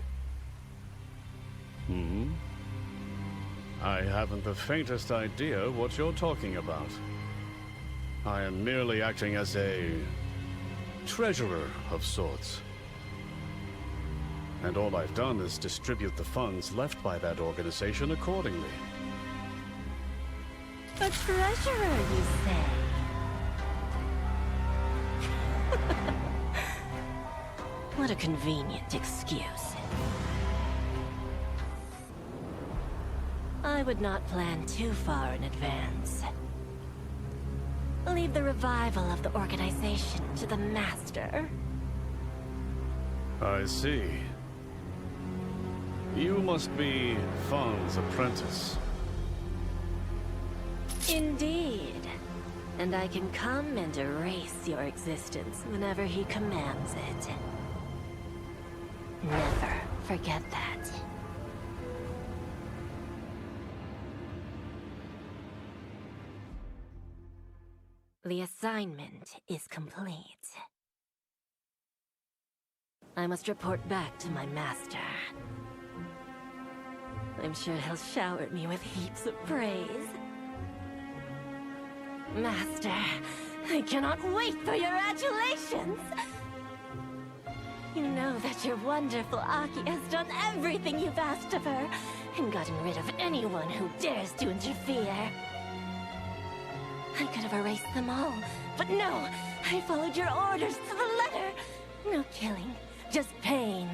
C: I haven't the faintest idea what you're talking about. I am merely acting as a treasurer of sorts. And all I've done is distribute the funds left by that organization accordingly.
B: A treasurer, you say? What a convenient excuse. I would not plan too far in advance. Leave the revival of the organization to the Master.
C: I see. You must be Fang's apprentice.
B: Indeed. And I can come and erase your existence whenever he commands it. Never forget that. The assignment is complete. I must report back to my master. I'm sure he'll shower me with heaps of praise. Master, I cannot wait for your adulations! You know that your wonderful Aki has done everything you've asked of her, and gotten rid of anyone who dares to interfere. I could have erased them all, but no! I followed your orders to the letter! No killing, just pain,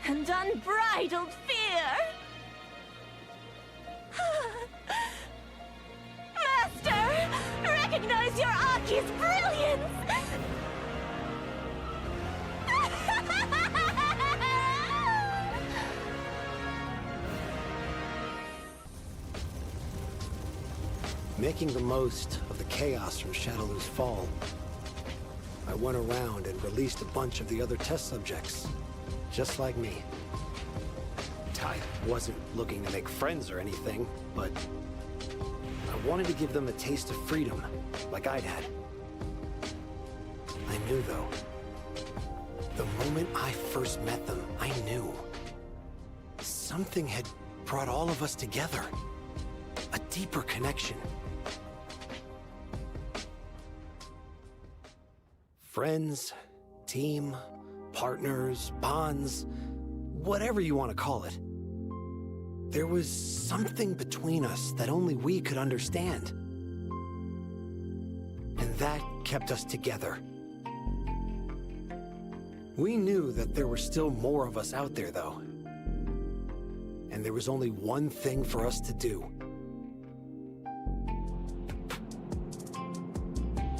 B: and unbridled fear! Master! Recognize your Aki's brilliance!
V: Making the most of the chaos from Shadaloo's fall, I went around and released a bunch of the other test subjects, just like me. I wasn't looking to make friends or anything, but wanted to give them a taste of freedom, like I'd had. I knew, though. The moment I first met them, I knew. Something had brought all of us together. A deeper connection. Friends, team, partners, bonds, whatever you want to call it. There was something between us that only we could understand. And that kept us together. We knew that there were still more of us out there, though. And there was only one thing for us to do.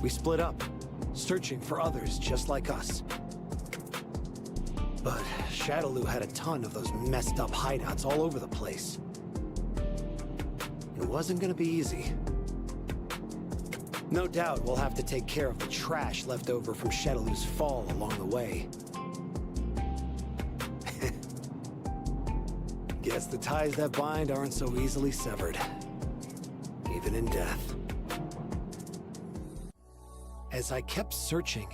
V: We split up, searching for others just like us. But Shadaloo had a ton of those messed up hideouts all over the place. It wasn't gonna be easy. No doubt we'll have to take care of the trash left over from Shadaloo's fall along the way. Guess the ties that bind aren't so easily severed, even in death. As I kept searching,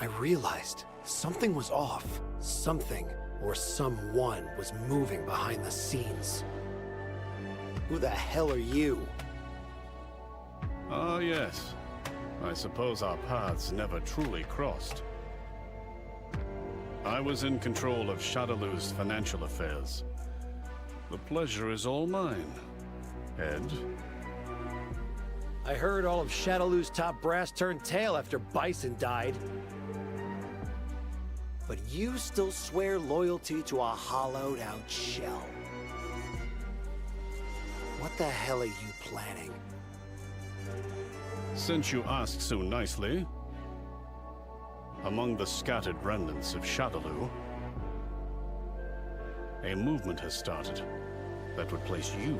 V: I realized something was off. Something or someone was moving behind the scenes. Who the hell are you?
C: Ah, yes. I suppose our paths never truly crossed. I was in control of Shadaloo's financial affairs. The pleasure is all mine. Ed?
V: I heard all of Shadaloo's top brass turned tail after Bison died. But you still swear loyalty to a hollowed-out shell. What the hell are you planning?
C: Since you asked so nicely, among the scattered remnants of Shadaloo, a movement has started that would place you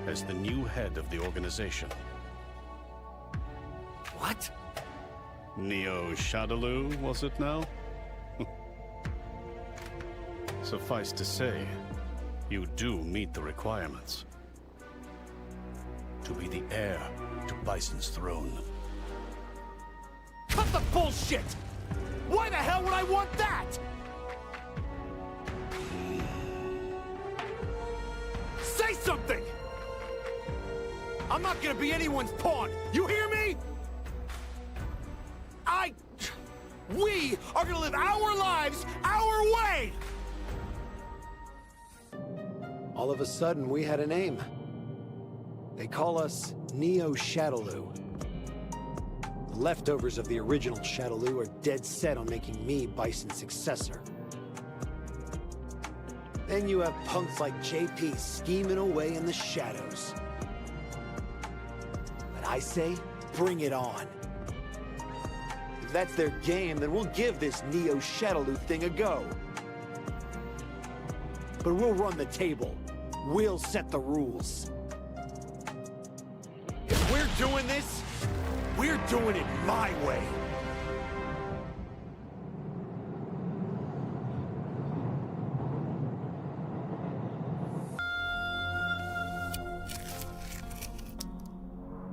C: as the new head of the organization.
V: What?
C: Neo Shadaloo, was it now? Suffice to say, you do meet the requirements. To be the heir to Bison's throne.
D: Cut the bullshit! Why the hell would I want that? Say something! I'm not gonna be anyone's pawn, you hear me? We are gonna live our lives our way!
V: All of a sudden, we had a name. They call us Neo Shadaloo. The leftovers of the original Shadaloo are dead set on making me Bison's successor. Then you have punks like JP scheming away in the shadows. But I say, bring it on. If that's their game, then we'll give this Neo Shadaloo thing a go. But we'll run the table. We'll set the rules.
D: If we're doing this, we're doing it my way.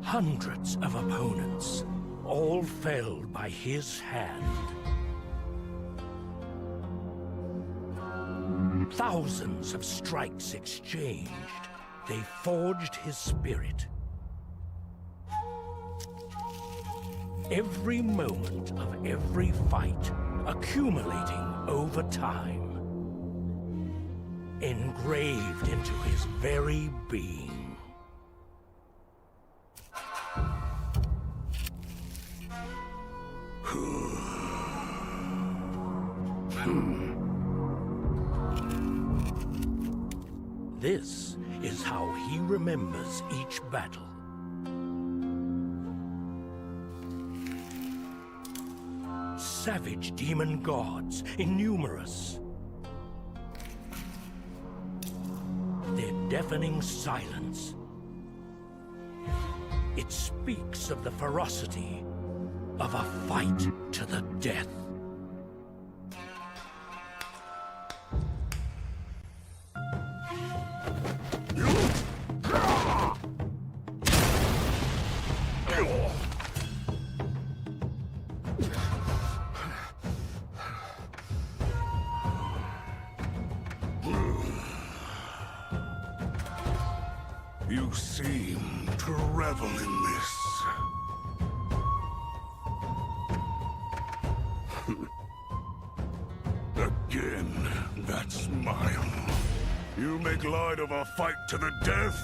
I: Hundreds of opponents, all felled by his hand. Thousands of strikes exchanged, they forged his spirit. Every moment of every fight accumulating over time, engraved into his very being. This is how he remembers each battle. Savage demon gods, innumerous. Their deafening silence. It speaks of the ferocity of a fight to the death.
Q: You seem to revel in this. Again, that smile. You make light of a fight to the death?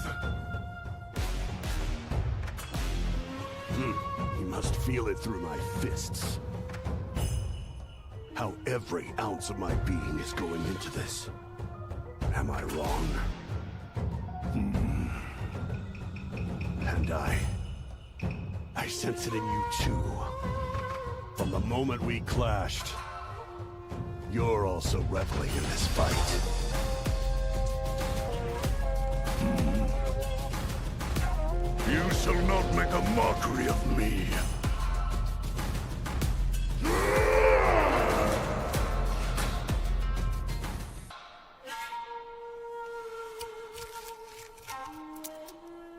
P: You must feel it through my fists. How every ounce of my being is going into this. Am I wrong? And I sense it in you too. From the moment we clashed, you're also reveling in this fight.
Q: You shall not make a mockery of me.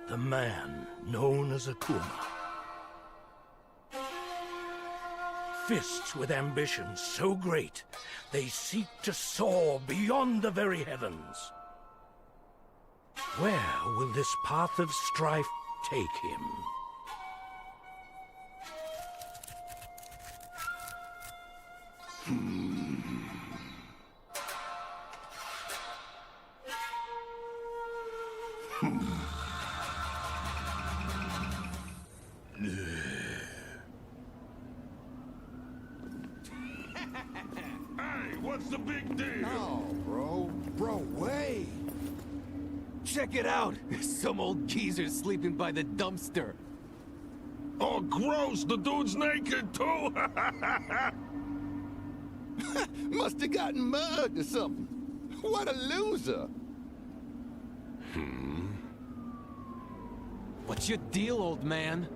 I: The man known as Akuma. Fists with ambitions so great, they seek to soar beyond the very heavens. Where will this path of strife take him?
Q: Hey, what's the big deal?
H: No, bro. Bro, wait. Check it out. Some old geezer sleeping by the dumpster.
Q: Oh, gross! The dude's naked, too!
H: Must have gotten mugged or something. What a loser. What's your deal, old man?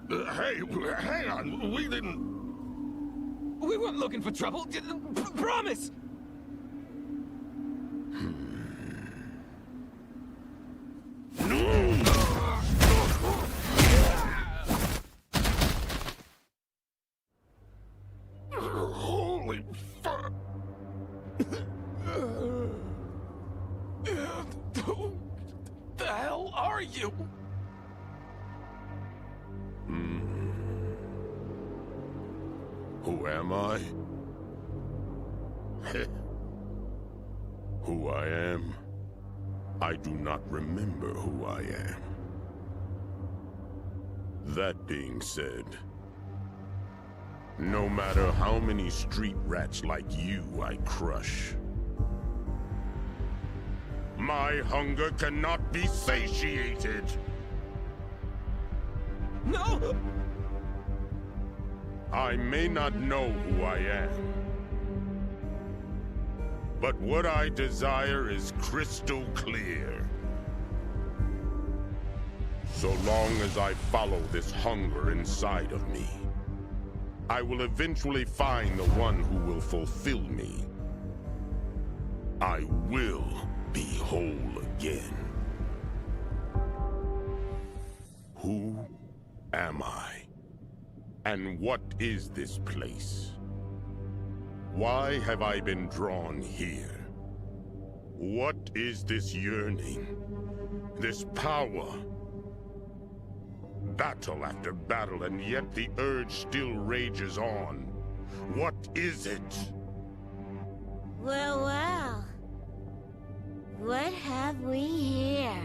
Q: Hey, hang on. We didn't...
H: We weren't looking for trouble. Promise!
Q: Holy fuck!
H: Who the hell are you?
Q: Who am I? Who I am? I do not remember who I am. That being said, no matter how many street rats like you I crush, my hunger cannot be satiated.
H: No!
Q: I may not know who I am, but what I desire is crystal clear. So long as I follow this hunger inside of me, I will eventually find the one who will fulfill me. I will be whole again. Who am I? And what is this place? Why have I been drawn here? What is this yearning? This power? Battle after battle, and yet the urge still rages on. What is it?
F: Well, well. What have we here?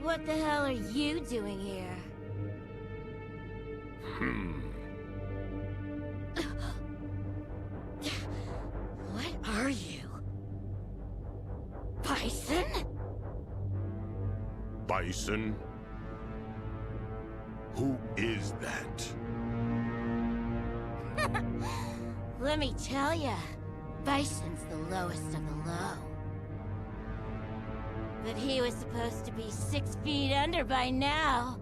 F: What the hell are you doing here? What are you? Bison?
Q: Bison? Who is that?
F: Let me tell ya, Bison's the lowest of the low. But he was supposed to be 6 feet under by now.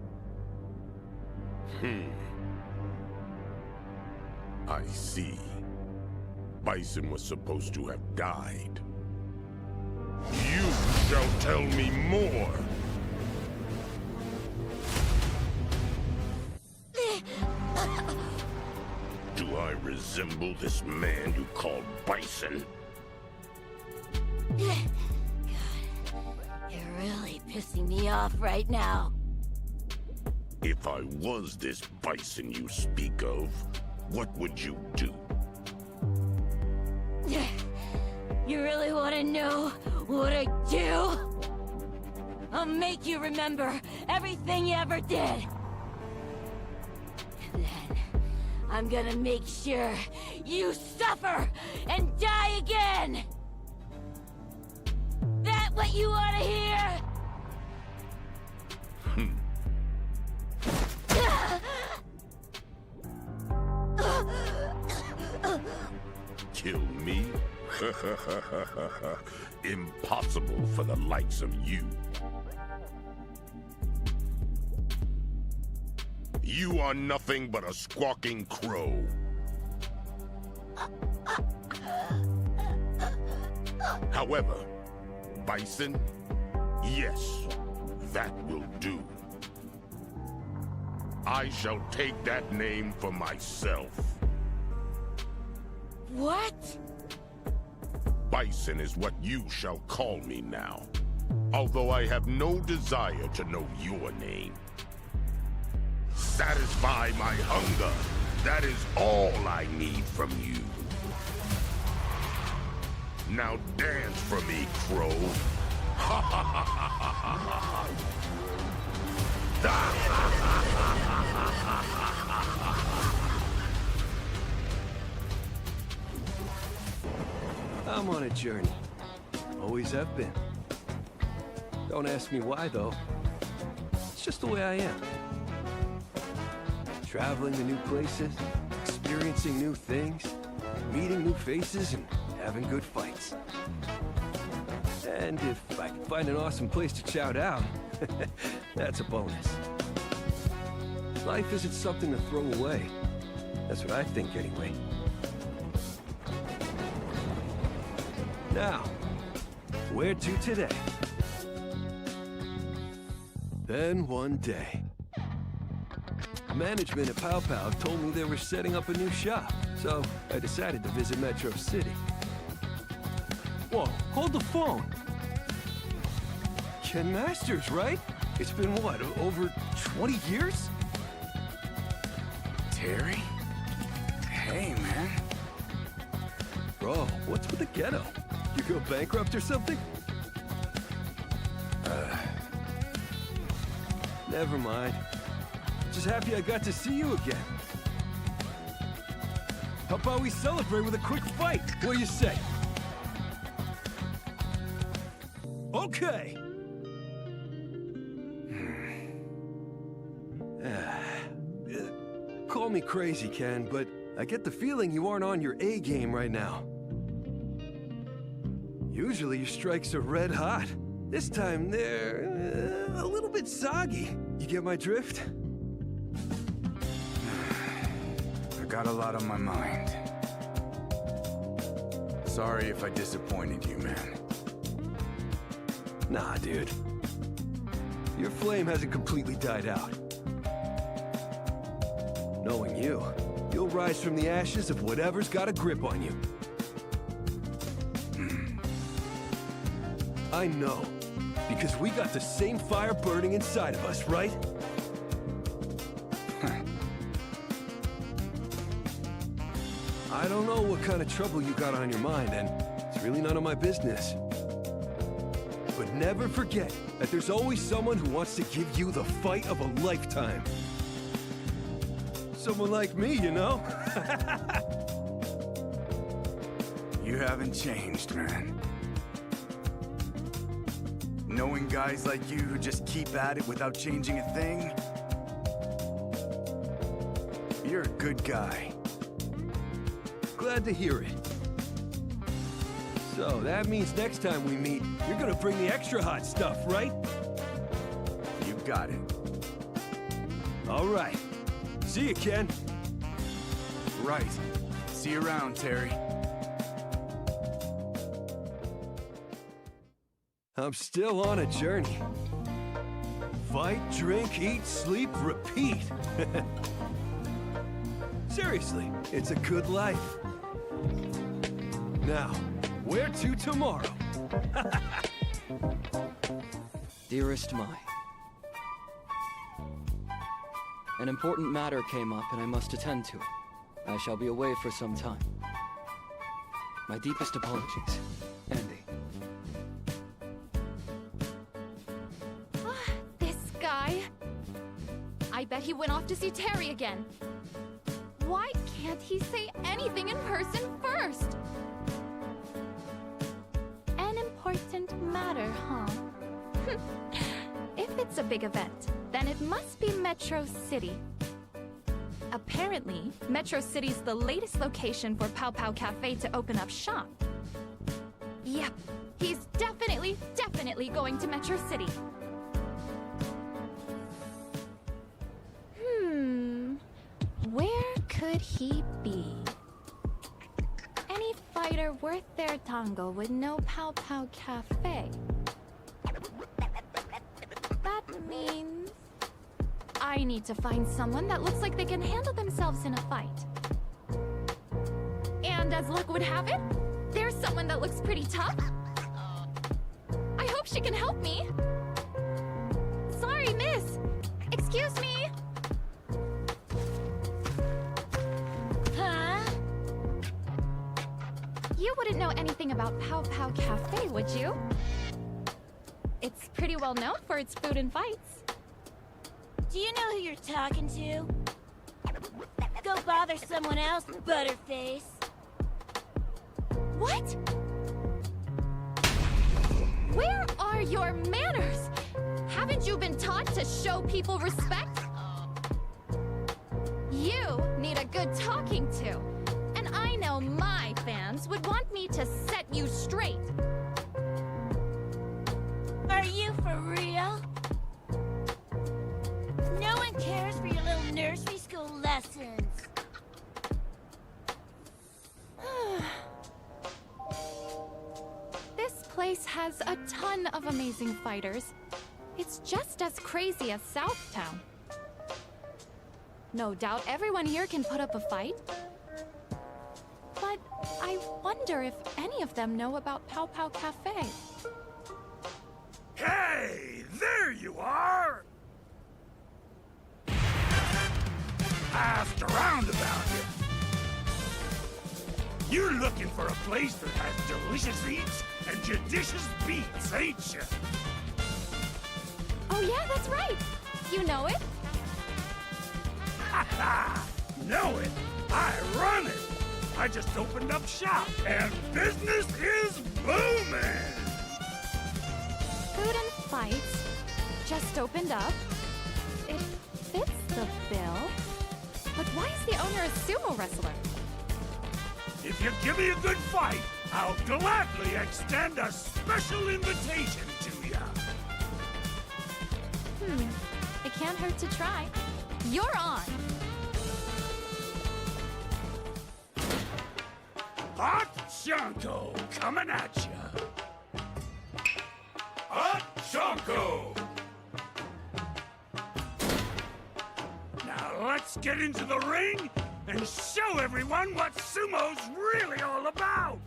Q: I see. Bison was supposed to have died. You shall tell me more! Do I resemble this man you call Bison?
B: You're really pissing me off right now.
L: If I was this Bison you speak of, what would you do?
B: You really want to know what I do? I'll make you remember everything you ever did. And then I'm gonna make sure you suffer and die again! That what you want to hear?
L: Kill me? Impossible for the likes of you. You are nothing but a squawking crow. However, Bison, yes, that will do. I shall take that name for myself.
B: What?
L: Bison is what you shall call me now, although I have no desire to know your name. Satisfy my hunger. That is all I need from you. Now dance for me, Crow. Ha ha ha ha ha
V: I'm on a journey. Always have been. Don't ask me why, though. It's just the way I am. Traveling to new places, experiencing new things, meeting new faces, and having good fights. And if I can find an awesome place to chow down, that's a bonus. Life isn't something to throw away. That's what I think, anyway. Now, where to today? Then one day, management at Pow Pow told me they were setting up a new shop, so I decided to visit Metro City. Whoa, hold the phone! Ken Masters, right? It's been, what, over 20 years?
S: Terry? Hey, man.
V: Bro, what's with the ghetto? You go bankrupt or something? Never mind. Just happy I got to see you again. How about we celebrate with a quick fight? What do you say? Okay! Call me crazy, Ken, but I get the feeling you aren't on your A game right now. Usually your strikes are red hot. This time they're a little bit soggy. You get my drift?
S: I got a lot on my mind. Sorry if I disappointed you, man.
V: Nah, dude. Your flame hasn't completely died out. Knowing you, you'll rise from the ashes of whatever's got a grip on you. I know, because we got the same fire burning inside of us, right? I don't know what kind of trouble you got on your mind, and it's really none of my business. But never forget that there's always someone who wants to give you the fight of a lifetime. Someone like me, you know?
S: You haven't changed, man. Knowing guys like you who just keep at it without changing a thing, you're a good guy.
V: Glad to hear it. So that means next time we meet, you're gonna bring the extra hot stuff, right?
S: You got it.
V: All right. See you, Ken.
S: Right. See you around, Terry.
V: I'm still on a journey. Fight, drink, eat, sleep, repeat. Seriously, it's a good life. Now,
A: Where to tomorrow?
M: Dearest Mai, an important matter came up and I must attend to it. I shall be away for some time. My deepest apologies, Andy.
O: This guy. I bet he went off to see Terry again. Why can't he say anything in person first?
F: An important matter, huh?
O: If it's a big event, then it must be Metro City. Apparently, Metro City's the latest location for Pow Pow Cafe to open up shop. Yep, he's definitely going to Metro City.
F: Where could he be? Any fighter worth their tango would know Pow Pow Cafe. That means
O: I need to find someone that looks like they can handle themselves in a fight. And as luck would have it, there's someone that looks pretty tough. I hope she can help me. Sorry, miss. Excuse me.
B: Huh?
O: You wouldn't know anything about Pow Pow Cafe, would you? It's pretty well known for its food and fights.
B: Do you know who you're talking to? Go bother someone else, Butterface.
O: What? Where are your manners? Haven't you been taught to show people respect? You need a good talking to. And I know my fans would want me to set you straight.
B: Are you for real? No one cares for your little nursery school lessons.
O: This place has a ton of amazing fighters. It's just as crazy as Southtown. No doubt everyone here can put up a fight. But I wonder if any of them know about Pow Pow Cafe.
Q: Hey, there you are! I asked around about you. You're looking for a place that has delicious eats and judicious beats, ain't you?
O: Oh yeah, that's right! You know it?
Q: Ha ha! Know it? I run it! I just opened up shop, and business is booming!
O: Food and fights just opened up. It fits the bill. But why is the owner a sumo wrestler?
Q: If you give me a good fight, I'll gladly extend a special invitation to ya.
O: It can't hurt to try. You're on!
Q: Hot Chunko coming at ya. Hot Chunko! Now let's get into the ring and show everyone what sumo's really all about!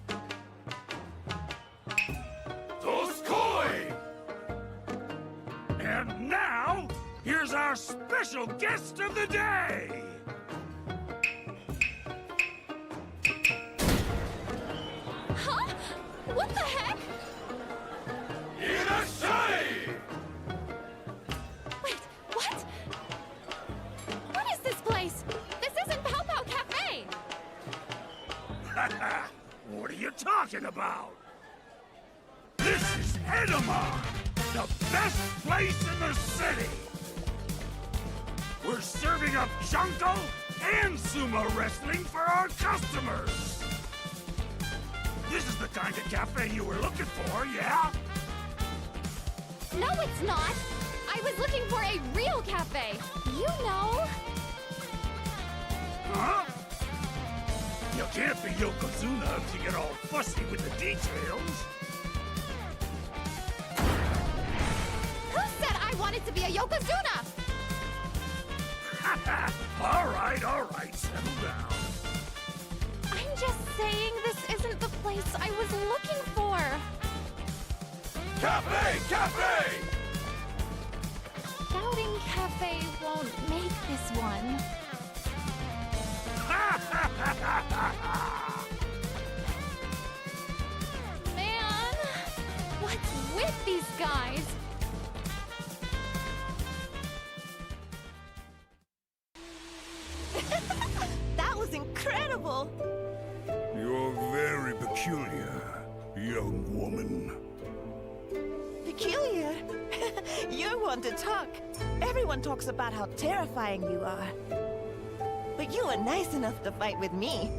Q: Doskoi! And now, here's our special guest of the day!
O: Huh? What the heck?
Q: Irashai!
O: Wait, what? What is this place? This isn't Pow Pow Cafe!
Q: What are you talking about? This is Edamar, the best place in the city! We're serving up Junko and sumo wrestling for our customers! This is the kind of cafe you were looking for, yeah?
O: No, it's not! I was looking for a real cafe! You know!
Q: Huh? You can't be Yokozuna if you get all fussy with the details.
O: Who said I wanted to be a Yokozuna?
Q: all right, settle down.
O: I'm just saying this isn't the place place I was looking for!
Q: Cafe! Cafe!
O: Shouting Cafe won't make this one. Man! What's with these guys?
E: That was incredible!
Q: You're very peculiar, young woman.
E: Peculiar? You're one to talk. Everyone talks about how terrifying you are. But you were nice enough to fight with me.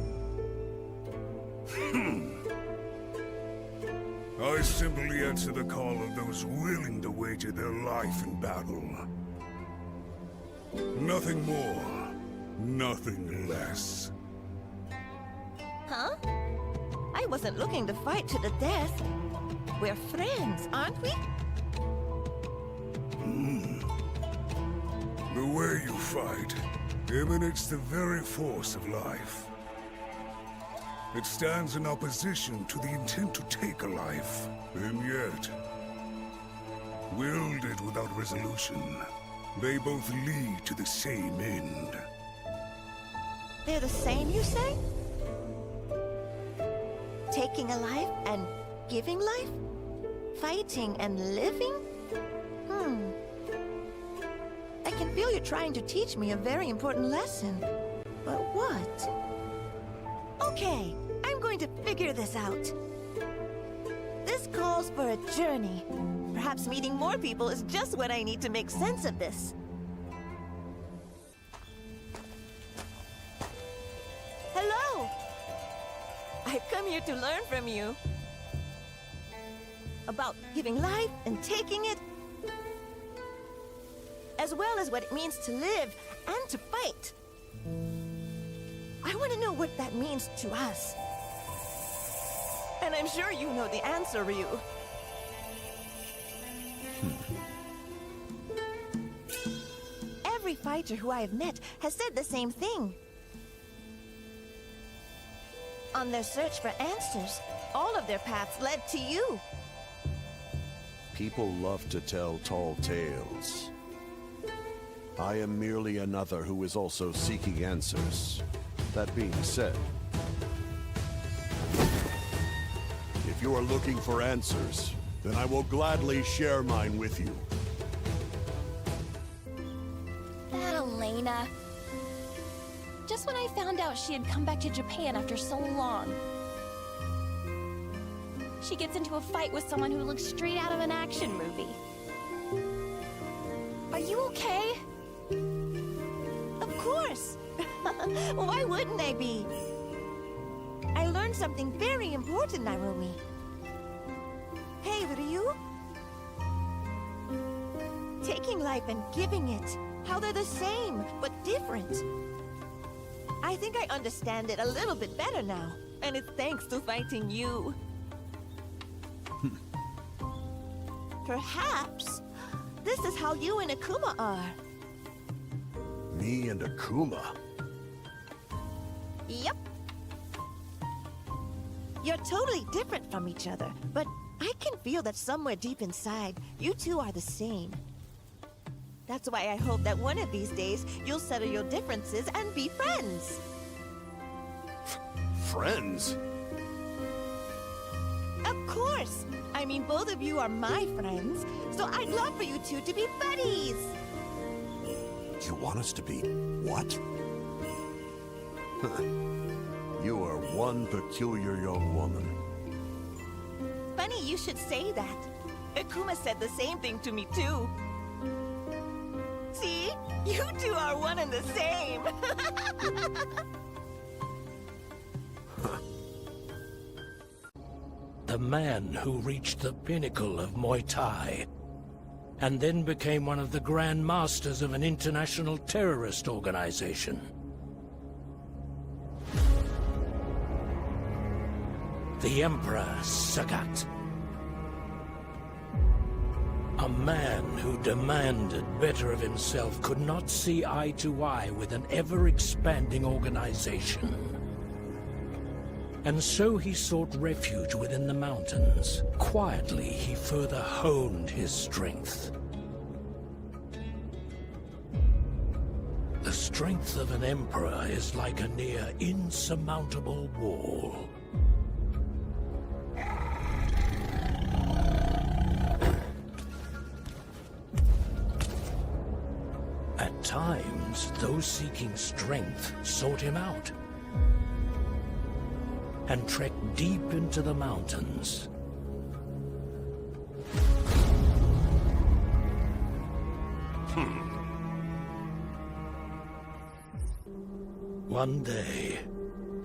Q: I simply answer the call of those willing to wager their life in battle. Nothing more, nothing less.
E: Huh? I wasn't looking to fight to the death. We're friends, aren't we?
Q: The way you fight emanates the very force of life. It stands in opposition to the intent to take a life, and yet, wielded without resolution, they both lead to the same end.
E: They're the same, you say? Taking a life and giving life? Fighting and living? I can feel you're trying to teach me a very important lesson. But what? Okay, I'm going to figure this out. This calls for a journey. Perhaps meeting more people is just what I need to make sense of this. Hello! I've come here to learn from you. About giving life and taking it, as well as what it means to live and to fight. I want to know what that means to us. And I'm sure you know the answer, Ryu. Every fighter who I have met has said the same thing. On their search for answers, all of their paths led to you.
P: People love to tell tall tales. I am merely another who is also seeking answers. That being said, if you are looking for answers, then I will gladly share mine with you.
K: That Elena. Just when I found out she had come back to Japan after so long. She gets into a fight with someone who looks straight out of an action movie. Are you okay?
E: Of course! Why wouldn't I be? I learned something very important, Narumi. Hey, Ryu? Taking life and giving it, how they're the same, but different. I think I understand it a little bit better now, and it's thanks to fighting you. Perhaps this is how you and Akuma are.
P: Me and Akuma?
E: Yep. You're totally different from each other, but I can feel that somewhere deep inside, you two are the same. That's why I hope that one of these days, you'll settle your differences and be friends.
P: Friends?
E: Of course! I mean, both of you are my friends, so I'd love for you two to be buddies!
P: You want us to be what? You are one peculiar young woman.
E: Funny you should say that. Akuma said the same thing to me too. See? You two are one and the same!
I: The man who reached the pinnacle of Muay Thai, and then became one of the Grand Masters of an international terrorist organization. The Emperor Sagat. A man who demanded better of himself could not see eye to eye with an ever-expanding organization. And so he sought refuge within the mountains. Quietly, he further honed his strength. The strength of an emperor is like a near insurmountable wall. At times, those seeking strength sought him out and trekked deep into the mountains. One day,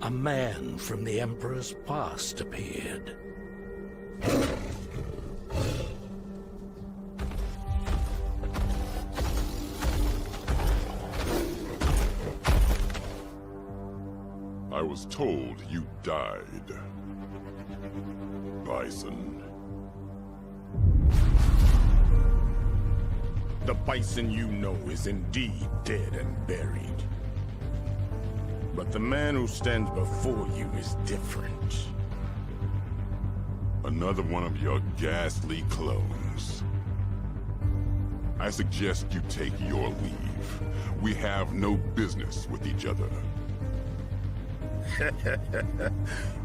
I: a man from the Emperor's past appeared.
L: I was told you died, Bison.
C: The Bison you know is indeed dead and buried. But the man who stands before you is different.
L: Another one of your ghastly clones. I suggest you take your leave. We have no business with each other.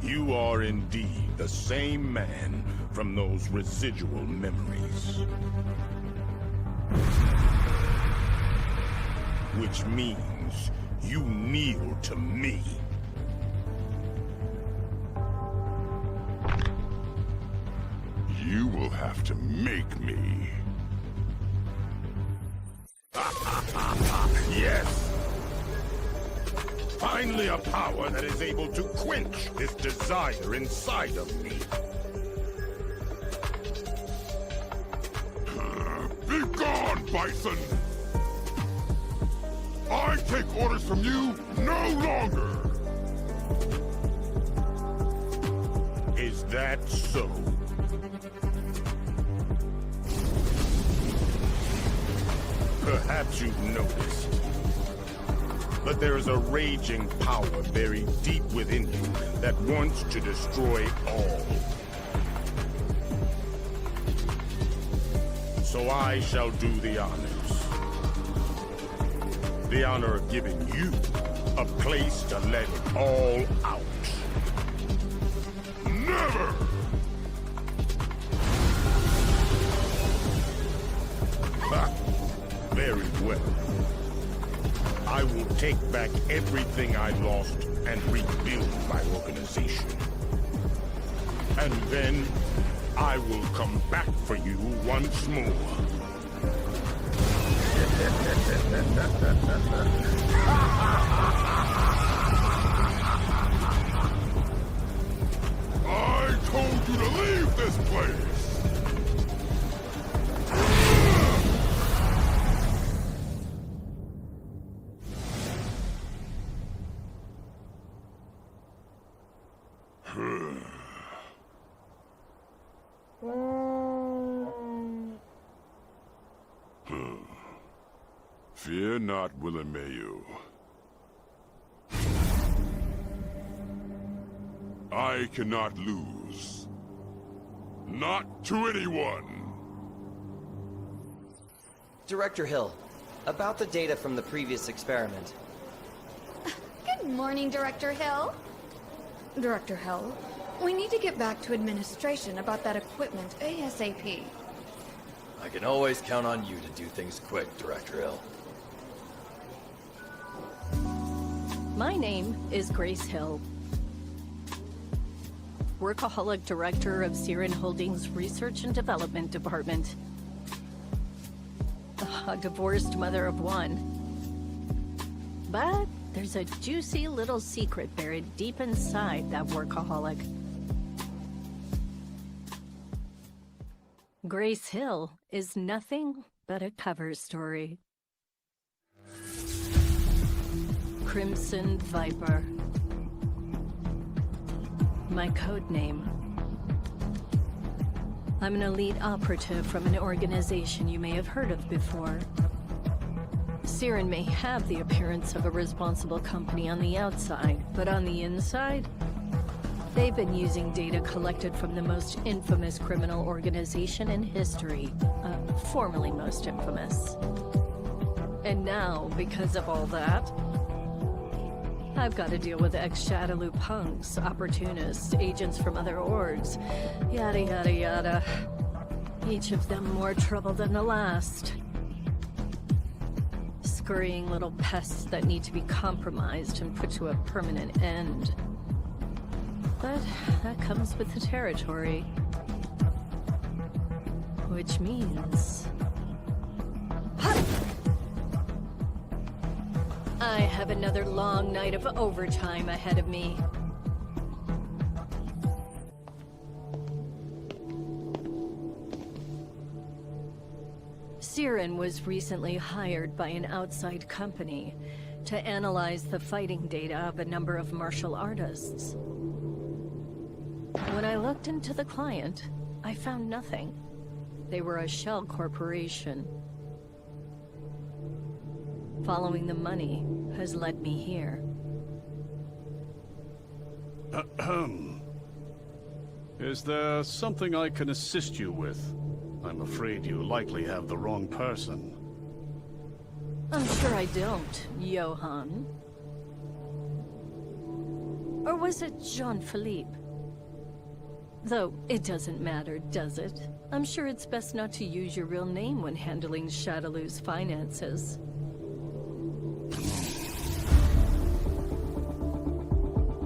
C: You are indeed the same man from those residual memories. Which means you kneel to me.
L: You will have to make me.
C: Yes! Finally a power that is able to quench this desire inside of me.
L: Be gone, Bison! I take orders from you no longer!
C: Is that so? Perhaps you've noticed, but there is a raging power buried deep within you that wants to destroy all. So I shall do the honors. The honor of giving you a place to let it all out.
L: Never!
C: Ha! Very well. I will take back everything I lost and rebuild my organization. And then I will come back for you once more.
L: I told you to leave this place! Fear not, Willimayu. I cannot lose. Not to anyone!
N: Director Hill, about the data from the previous experiment.
O: Good morning, Director Hill. Director Hill, we need to get back to administration about that equipment ASAP.
R: I can always count on you to do things quick, Director Hill.
W: My name is Grace Hill, Workaholic Director of Siren Holdings Research and Development Department. A divorced mother of one. But there's a juicy little secret buried deep inside that workaholic. Grace Hill is nothing but a cover story. Crimson Viper. My code name. I'm an elite operative from an organization you may have heard of before. Siren may have the appearance of a responsible company on the outside, but on the inside, They've been using data collected from the most infamous criminal organization in history. Formerly most infamous. And now, because of all that, I've got to deal with ex-Shadaloo punks, opportunists, agents from other orgs, yada yada yada. Each of them more trouble than the last. Scurrying little pests that need to be compromised and put to a permanent end. But that comes with the territory. Which means... I have another long night of overtime ahead of me. Siren was recently hired by an outside company to analyze the fighting data of a number of martial artists. When I looked into the client, I found nothing. They were a shell corporation. Following the money has led me here.
C: Is there something I can assist you with? I'm afraid you likely have the wrong person.
W: I'm sure I don't, Johann. Or was it Jean-Philippe? Though, it doesn't matter, does it? I'm sure it's best not to use your real name when handling Shadaloo's finances.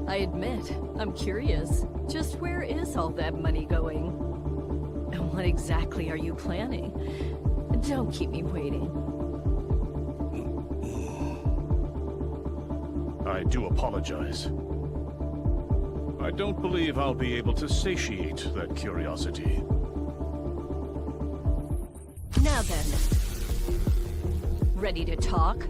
W: I admit, I'm curious. Just where is all that money going? And what exactly are you planning? Don't keep me waiting.
C: I do apologize. I don't believe I'll be able to satiate that curiosity.
W: Now then. Ready to talk?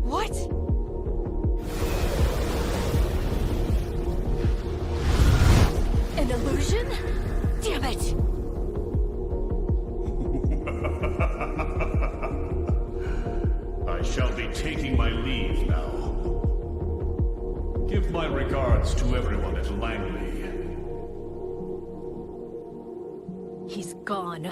W: What? An illusion? Damn it!
C: I shall be taking my leave now. Give my regards to everyone at Langley.
W: He's gone.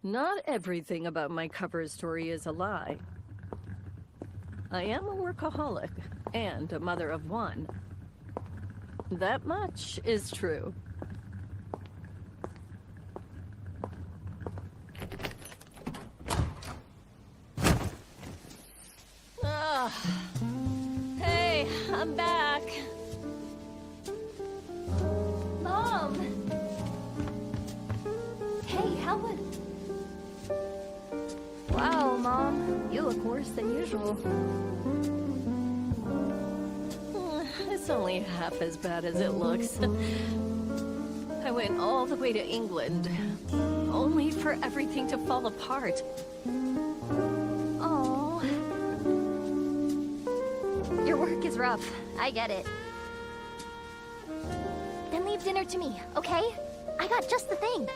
W: Not everything about my cover story is a lie. I am a workaholic and a mother of one. That much is true. Hey, I'm back.
K: Mom! Hey, how was... Wow, Mom. You look worse than usual.
W: It's only half as bad as it looks. I went all the way to England, only for everything to fall apart.
K: Oh. Your work is rough. I get it. Then leave dinner to me, okay? I got just the thing.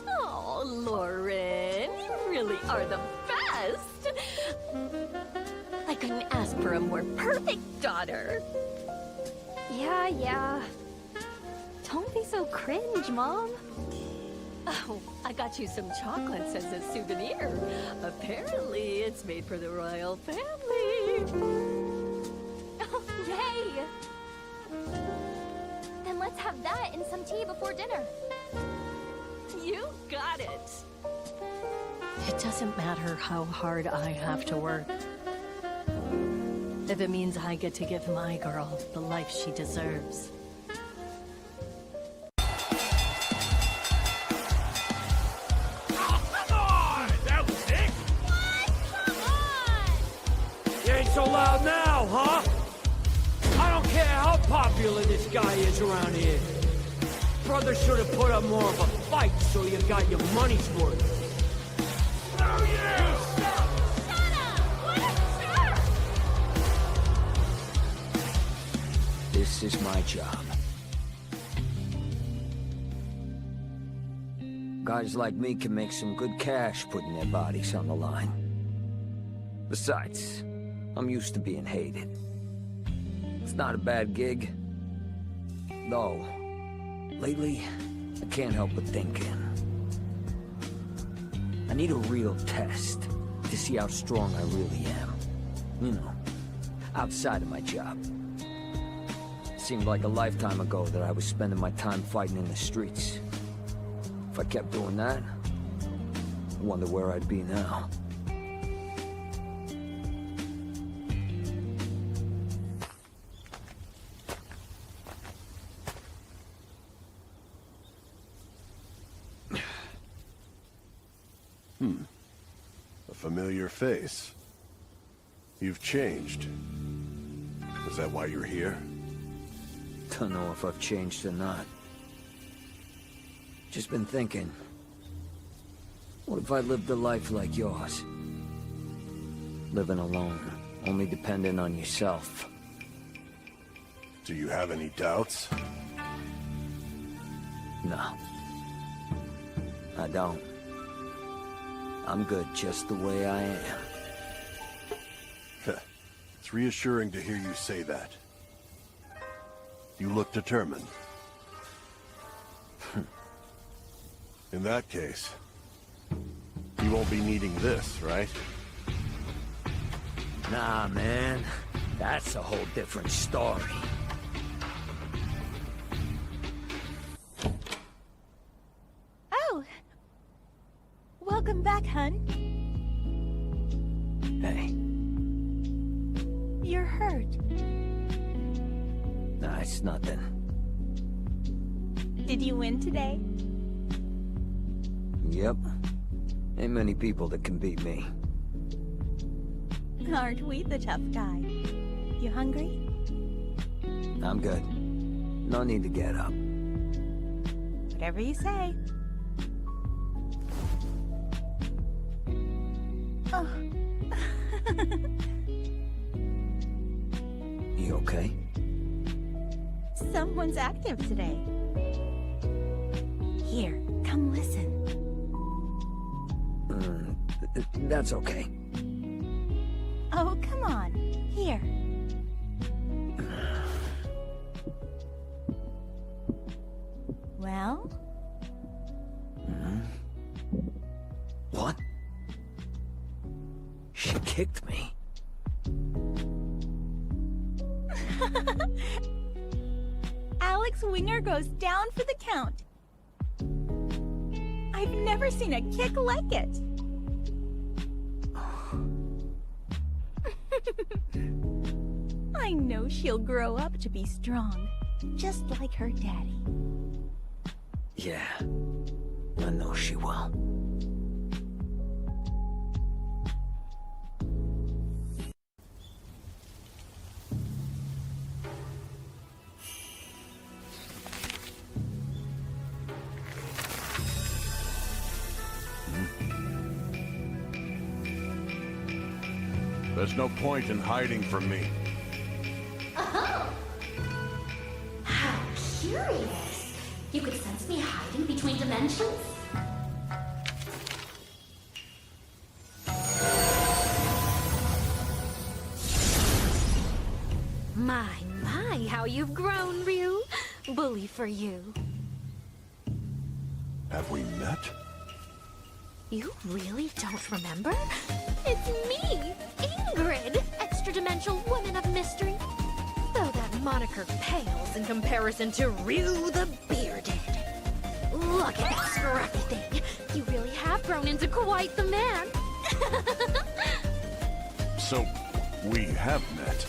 W: Oh, Lauren, you really are the best. I couldn't ask for a more perfect daughter.
K: Yeah. Don't be so cringe, Mom.
W: Oh, I got you some chocolates as a souvenir. Apparently, it's made for the royal family.
K: Oh, yay! Then let's have that and some tea before dinner.
W: You got it. It doesn't matter how hard I have to work. If it means I get to give my girl the life she deserves.
G: You ain't so loud now, huh? I don't care how popular this guy is around here. Brother should have put up more of a fight so you got your money's worth. Oh yeah!
I: This is my job.
J: Guys like me can make some good cash putting their bodies on the line. Besides, I'm used to being hated. It's not a bad gig. Though, lately, I can't help but thinking. I need a real test to see how strong I really am. You know, outside of my job. Seemed like a lifetime ago that I was spending my time fighting in the streets. If I kept doing that, I wonder where I'd be now.
P: A familiar face. You've changed. Is that why you're here?
J: Don't know if I've changed or not. Just been thinking. What if I lived a life like yours? Living alone, only dependent on yourself.
P: Do you have any doubts?
J: No. I don't. I'm good just the way I am.
P: It's reassuring to hear you say that. You look determined. In that case, you won't be needing this, right?
J: Nah, man. That's a whole different story.
O: Oh! Welcome back, hun.
J: Hey.
O: You're hurt.
J: Nah, it's nothing.
O: Did you win today?
J: Yep. Ain't many people that can beat me.
O: Aren't we the tough guy? You hungry?
J: I'm good. No need to get up.
O: Whatever you say. Oh.
J: You okay?
O: Someone's active today. Here, come listen.
J: That's okay.
O: Oh, come on. Here. Well?
J: What? She kicked me.
O: Alex Winger goes down for the count. I've never seen a kick like it. I know she'll grow up to be strong, just like her daddy.
J: Yeah, I know she will.
P: There's no point in hiding from me.
T: Oh! How curious! You could sense me hiding between dimensions?
K: My, how you've grown, Ryu. Bully for you.
P: Have we met?
K: You really don't remember? It's me, Ingrid, extra-dimensional woman of mystery. Though that moniker pales in comparison to Ryu the Bearded. Look at that scruffy thing. You really have grown into quite the man.
P: So, we have met.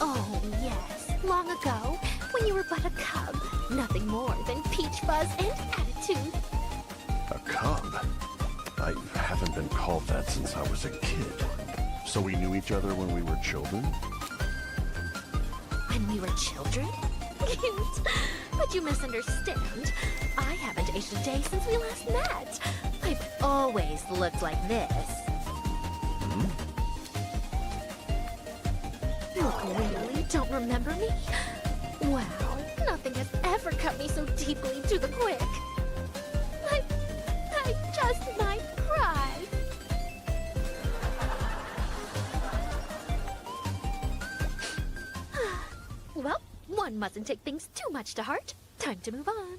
K: Oh, yes. Long ago, when you were but a cub. Nothing more than peach fuzz and attitude.
P: A cub? I haven't been called that since I was a kid. So we knew each other when we were children?
K: When we were children? Cute. But you misunderstand. I haven't aged a day since we last met. I've always looked like this. You really don't remember me? Wow, nothing has ever cut me so deeply to the quick.
O: mustn't take things too much to heart. Time to move on.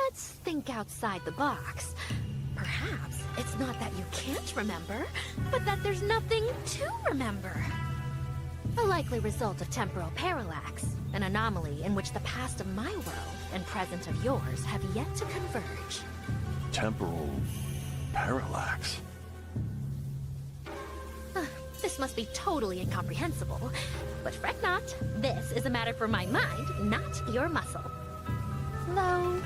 O: Let's think outside the box. Perhaps it's not that you can't remember, but that there's nothing to remember. A likely result of temporal parallax, an anomaly in which the past of my world and present of yours have yet to converge.
P: Temporal parallax?
O: This must be totally incomprehensible, but fret not. This is a matter for my mind, not your muscle. Though,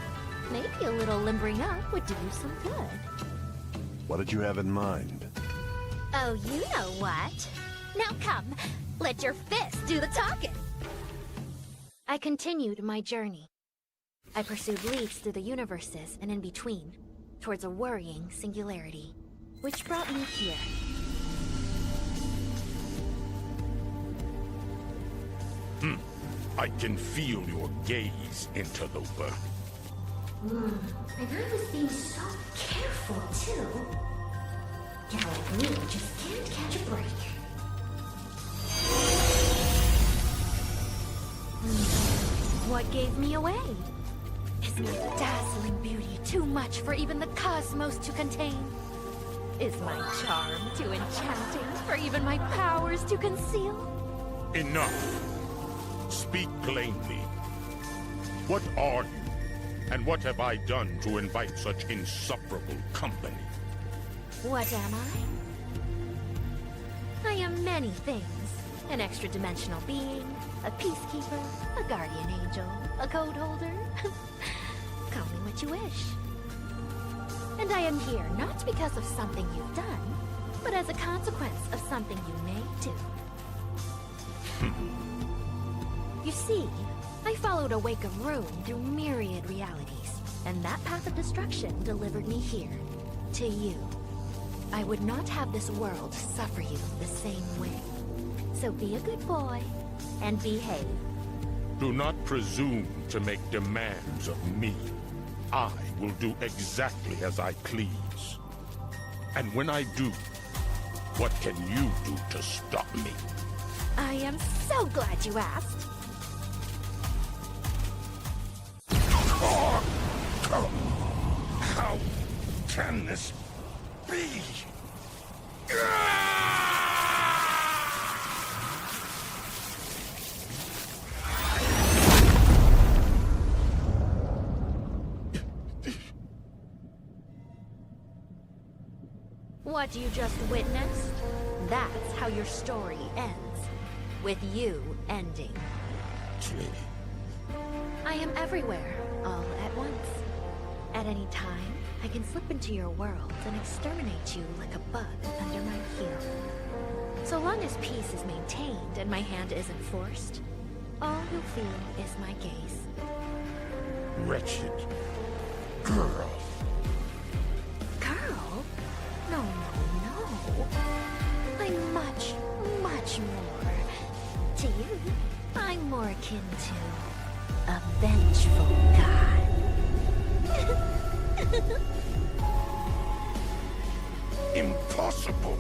O: maybe a little limbering up would do you some good.
P: What did you have in mind?
O: Oh, you know what? Now come, let your fist do the talking. I continued my journey. I pursued leaps through the universes and in between, towards a worrying singularity, which brought me here.
D: I can feel your gaze, interloper.
T: And I was being so careful, too. Gal like me just can't catch a break.
O: What gave me away? Is my dazzling beauty too much for even the cosmos to contain? Is my charm too enchanting for even my powers to conceal?
D: Enough. Speak plainly. What are you, and what have I done to invite such insufferable company?
O: What am I? I am many things. An extra-dimensional being, a peacekeeper, a guardian angel, a code holder. Call me what you wish. And I am here not because of something you've done, but as a consequence of something you may do. You see, I followed a wake of ruin through myriad realities, and that path of destruction delivered me here, to you. I would not have this world suffer you the same way. So be a good boy, and behave.
D: Do not presume to make demands of me. I will do exactly as I please. And when I do, what can you do to stop me?
O: I am so glad you asked.
D: How can this be?
O: What you just witnessed? That's how your story ends. With you ending. I am everywhere, all at once. At any time, I can slip into your world and exterminate you like a bug under my heel. So long as peace is maintained and my hand isn't forced, all you'll feel is my gaze.
D: Wretched girl.
O: Girl? No, no, no. I'm much, much more. To you, I'm more akin to a vengeful god.
D: Impossible.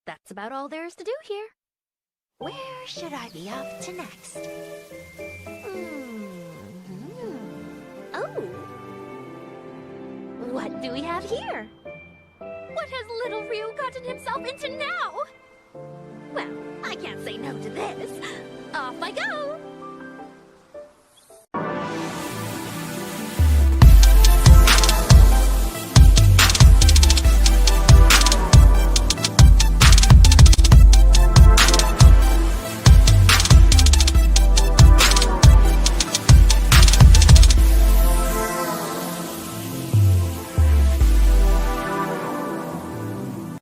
O: That's about all there is to do here. Where should I be off to next? Oh! What do we have here? What has little Ryu gotten himself into now? Well, I can't say no to this. Off I go!